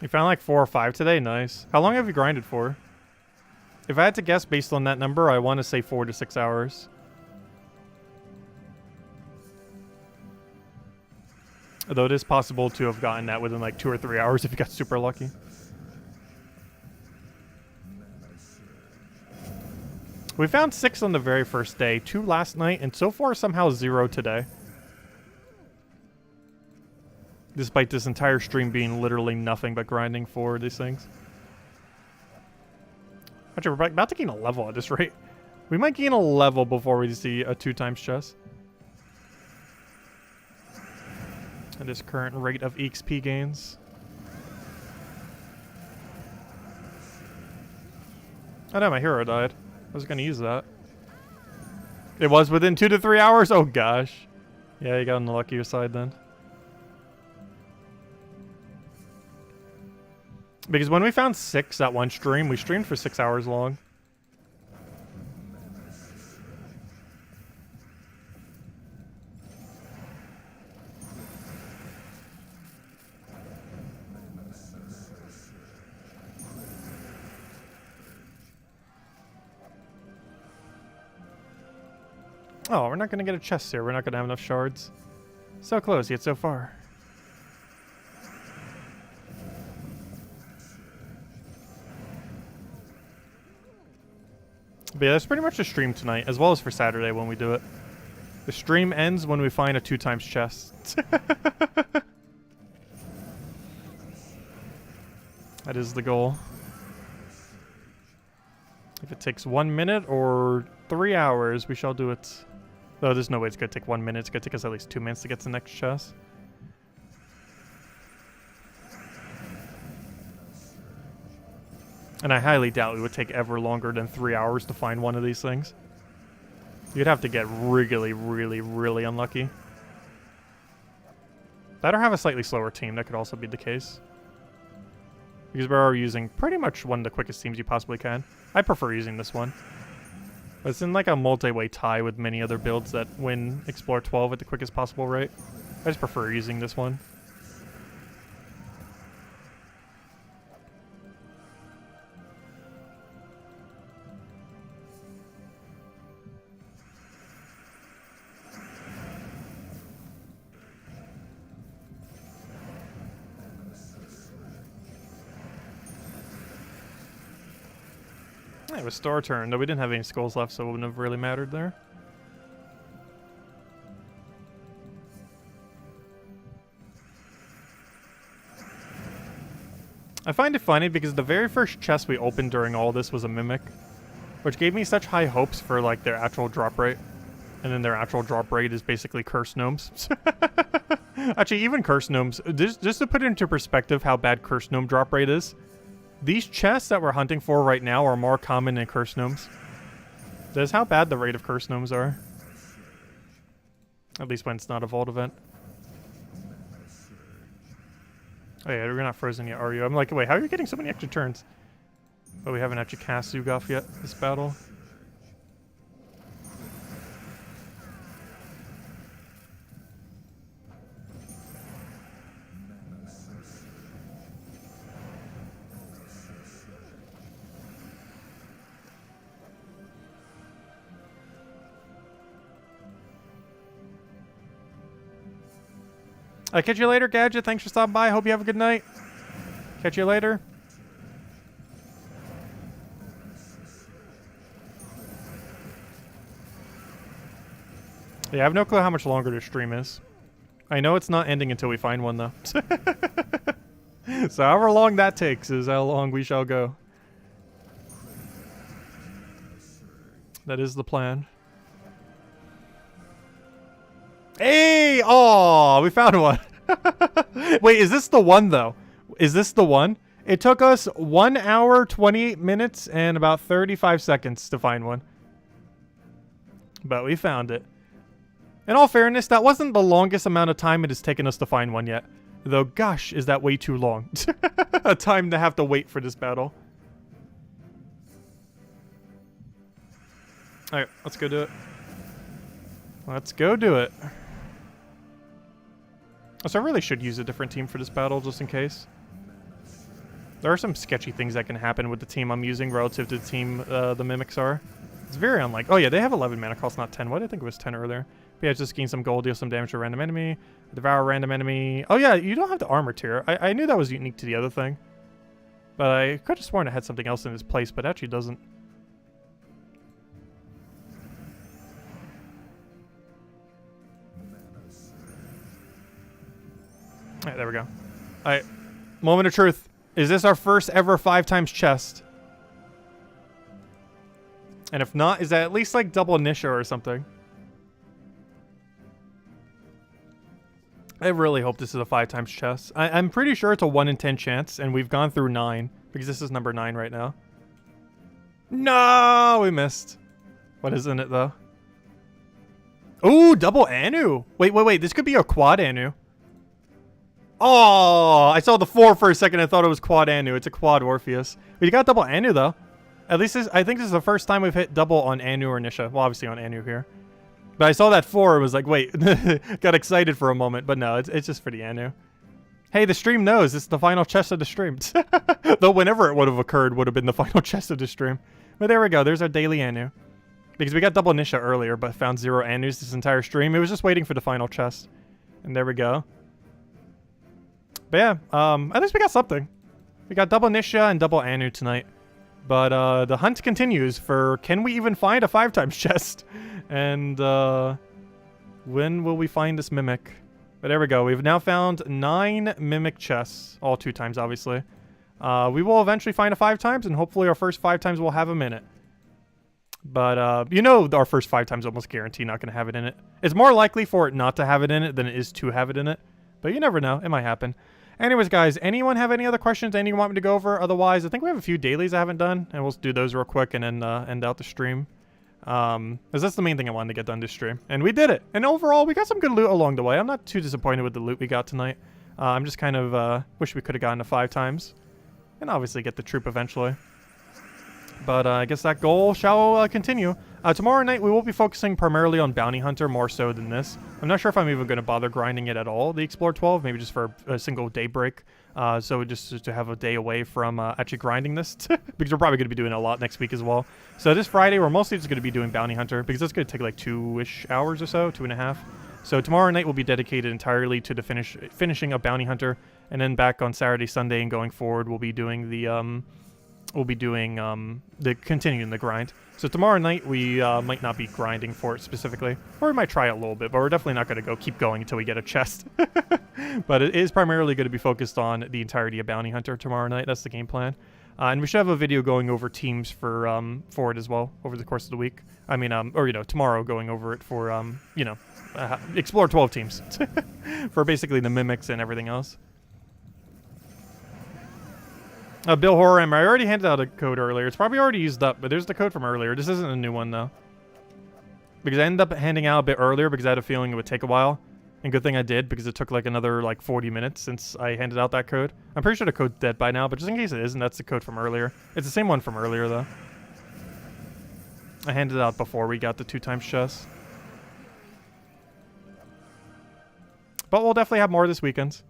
You found like 4 or 5 today? Nice. How long have you grinded for? If I had to guess based on that number, I want to say 4 to 6 hours. Although it is possible to have gotten that within like 2 or 3 hours if you got super lucky. We found 6 on the very first day, 2 last night, and so far somehow 0 today. Despite this entire stream being literally nothing but grinding for these things. Actually, we're about to gain a level at this rate. We might gain a level before we see a 2 times chest. At this current rate of EXP gains. Oh no, my hero died. I was gonna use that. It was within 2 to 3 hours? Oh gosh. Yeah, you got on the luckier side then. Because when we found 6 at one stream, we streamed for 6 hours long. Oh, we're not going to get a chest here. We're not going to have enough shards. So close, yet so far. But yeah, that's pretty much the stream tonight, as well as for Saturday when we do it. The stream ends when we find a 2x chest. That is the goal. If it takes 1 minute or 3 hours, we shall do it. Though there's no way it's going to take 1 minute. It's going to take us at least 2 minutes to get to the next chest. And I highly doubt it would take ever longer than 3 hours to find one of these things. You'd have to get really, really, really unlucky. That or have a slightly slower team. That could also be the case. Because we're using pretty much one of the quickest teams you possibly can. I prefer using this one. But it's in like a multi-way tie with many other builds that win Explore 12 at the quickest possible rate. I just prefer using this one. It was store turn, though we didn't have any skulls left, so it wouldn't have really mattered there. I find it funny because the very first chest we opened during all this was a Mimic, which gave me such high hopes for like their actual drop rate. And then their actual drop rate is basically Cursed Gnomes. Actually, even Cursed Gnomes, just to put it into perspective how bad Cursed Gnome drop rate is, these chests that we're hunting for right now are more common than Cursed Gnomes. That's how bad the rate of Cursed Gnomes are. At least when it's not a Vault event. Oh yeah, we're not frozen yet, are you? I'm like, wait, how are you getting so many extra turns? But we haven't actually cast Zugaf yet, this battle. I'll catch you later, Gadget. Thanks for stopping by. Hope you have a good night. Catch you later. Yeah, I have no clue how much longer the stream is. I know it's not ending until we find one, though. So however long that takes is how long we shall go. That is the plan. Hey! Oh, we found one. Wait, is this the one, though? Is this the one? It took us 1 hour, 28 minutes, and about 35 seconds to find one. But we found it. In all fairness, that wasn't the longest amount of time it has taken us to find one yet. Though, gosh, is that way too long. A time to have to wait for this battle. Alright, let's go do it. Let's go do it. So I really should use a different team for this battle, just in case. There are some sketchy things that can happen with the team I'm using relative to the team the Mimics are. It's very unlike... Oh yeah, they have 11 mana cost, not 10. Why did I think it was 10 earlier? But yeah, just gain some gold, deal some damage to a random enemy. Devour a random enemy. Oh yeah, you don't have the armor tier. I knew that was unique to the other thing. But I could have sworn it had something else in its place, but it actually doesn't. Alright, there we go. Alright, moment of truth. Is this our first ever 5x chest? And if not, is that at least like double Nisha or something? I really hope this is a 5x chest. I'm pretty sure it's a 1 in 10 chance, and we've gone through 9, because this is number 9 right now. No, we missed. What is in it, though? Ooh, double Anu. Wait. This could be a quad Anu. Oh, I saw the 4 for a second. I thought it was quad Anu. It's a quad Orpheus. We got double Anu, though. At least I think this is the first time we've hit double on Anu or Nisha. Well, obviously on Anu here. But I saw that 4 and was like, wait. Got excited for a moment. But no, it's just for the Anu. Hey, the stream knows. It's the final chest of the stream. Though whenever it would have occurred would have been the final chest of the stream. But there we go. There's our daily Anu. Because we got double Nisha earlier, but found 0 Anus this entire stream. It was just waiting for the final chest. And there we go. But yeah, at least we got something. We got double Nisha and double Anu tonight. But the hunt continues for can we even find a 5x chest? And when will we find this Mimic? But there we go. We've now found 9 Mimic chests. All 2x, obviously. We will eventually find a 5x, and hopefully our first 5x will have them in it. But, you know, our first 5x almost guarantee not going to have it in it. It's more likely for it not to have it in it than it is to have it in it. But you never know. It might happen. Anyways, guys, anyone have any other questions? Anyone want me to go over? Otherwise, I think we have a few dailies I haven't done, and we'll do those real quick and then end out the stream. Because that's the main thing I wanted to get done this stream. And we did it. And overall, we got some good loot along the way. I'm not too disappointed with the loot we got tonight. I'm just kind of wish we could have gotten to 5x. And obviously get the troop eventually. But I guess that goal shall continue. Tomorrow night, we will be focusing primarily on Bounty Hunter more so than this. I'm not sure if I'm even going to bother grinding it at all, the Explore 12, maybe just for a single day break. So just to have a day away from actually grinding this, because we're probably going to be doing it a lot next week as well. So this Friday, we're mostly just going to be doing Bounty Hunter, because that's going to take like 2-ish hours or so, 2.5. So tomorrow night will be dedicated entirely to the finishing of Bounty Hunter, and then back on Saturday, Sunday, and going forward, we'll be doing the continuing the grind. So tomorrow night we might not be grinding for it specifically, or we might try it a little bit, but we're definitely not going to keep going until we get a chest. But it is primarily going to be focused on the entirety of Bounty Hunter tomorrow night. That's the game plan. And we should have a video going over teams for it as well over the course of the week. I mean, or you know, tomorrow going over it for you know, Explore 12 teams for basically the mimics and everything else. Bill Horam, I already handed out a code earlier. It's probably already used up, but there's the code from earlier. This isn't a new one, though. Because I ended up handing out a bit earlier because I had a feeling it would take a while. And good thing I did, because it took like another like 40 minutes since I handed out that code. I'm pretty sure the code's dead by now, but just in case it isn't, that's the code from earlier. It's the same one from earlier, though. I handed it out before we got the 2x chest. But we'll definitely have more this weekend.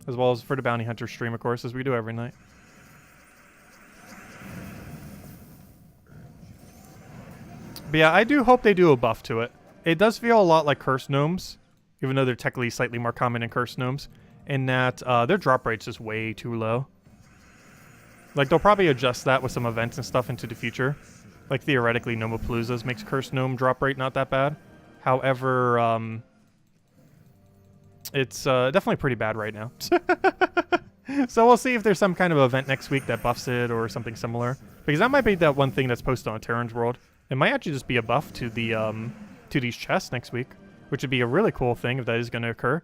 As well as for the Bounty Hunter stream, of course, as we do every night. But yeah, I do hope they do a buff to it. It does feel a lot like Cursed Gnomes, even though they're technically slightly more common than Cursed Gnomes, in that their drop rate's just way too low. Like, they'll probably adjust that with some events and stuff into the future. Like, theoretically, Gnomapaloozas makes Cursed Gnome drop rate not that bad. However, it's definitely pretty bad right now. So we'll see if there's some kind of event next week that buffs it or something similar. Because that might be that one thing that's posted on Terran's World. It might actually just be a buff to the to these chests next week, which would be a really cool thing if that is going to occur.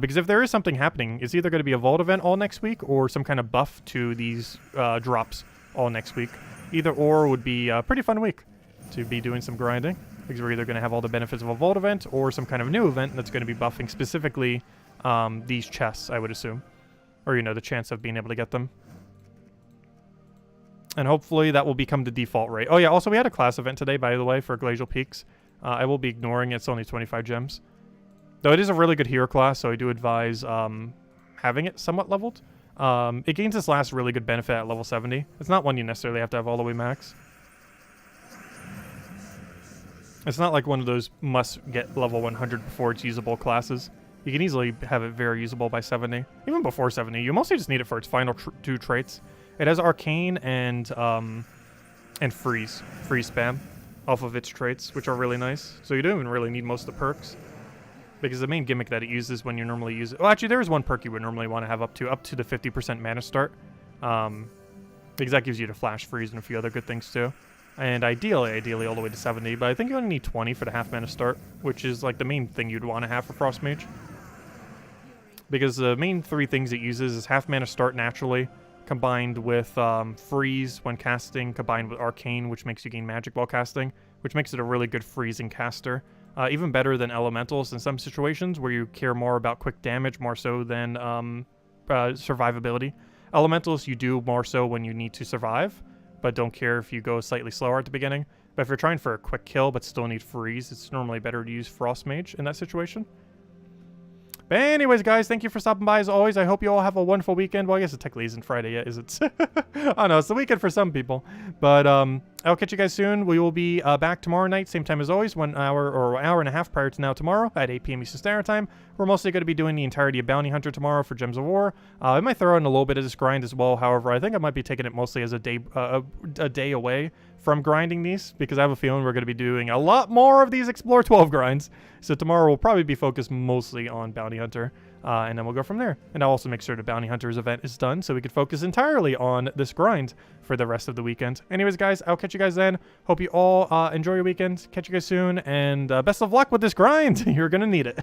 Because if there is something happening, it's either going to be a vault event all next week or some kind of buff to these drops all next week. Either or would be a pretty fun week to be doing some grinding. Because we're either going to have all the benefits of a vault event or some kind of new event that's going to be buffing specifically these chests, I would assume. Or, you know, the chance of being able to get them. And hopefully that will become the default rate. Oh yeah, also we had a class event today, by the way, for Glacial Peaks. I will be ignoring it. It's only 25 gems. Though it is a really good hero class, so I do advise having it somewhat leveled. It gains this last really good benefit at level 70. It's not one you necessarily have to have all the way max. It's not like one of those must-get level 100 before it's usable classes. You can easily have it very usable by 70. Even before 70, you mostly just need it for its final two traits. It has Arcane and Freeze spam off of its traits, which are really nice. So you don't even really need most of the perks. Because the main gimmick that it uses when you normally use it... Well, actually, there is one perk you would normally want to have up to the 50% mana start. Because that gives you the Flash Freeze and a few other good things, too. And ideally all the way to 70, but I think you only need 20 for the half mana start, which is like the main thing you'd want to have for Frost Mage. Because the main three things it uses is half mana start naturally, combined with freeze when casting, combined with arcane, which makes you gain magic while casting, which makes it a really good freezing caster. Even better than elementals in some situations where you care more about quick damage more so than survivability. Elementals you do more so when you need to survive, but don't care if you go slightly slower at the beginning. But if you're trying for a quick kill but still need freeze, it's normally better to use Frost Mage in that situation. But anyways, guys, thank you for stopping by as always. I hope you all have a wonderful weekend. Well, I guess it technically isn't Friday yet, is it? I don't know, it's the weekend for some people. But I'll catch you guys soon. We will be back tomorrow night, same time as always, 1 hour or hour and a half prior to now tomorrow at 8 p.m. Eastern Standard Time. We're mostly going to be doing the entirety of Bounty Hunter tomorrow for Gems of War. I might throw in a little bit of this grind as well. However, I think I might be taking it mostly as a day away from grinding these, because I have a feeling we're going to be doing a lot more of these Explore 12 grinds. So tomorrow will probably be focused mostly on Bounty Hunter, and then we'll go from there. And I'll also make sure the Bounty Hunter's event is done so we can focus entirely on this grind for the rest of the weekend. Anyways, guys, I'll catch you guys then. Hope you all enjoy your weekend. Catch you guys soon, and best of luck with this grind. You're going to need it.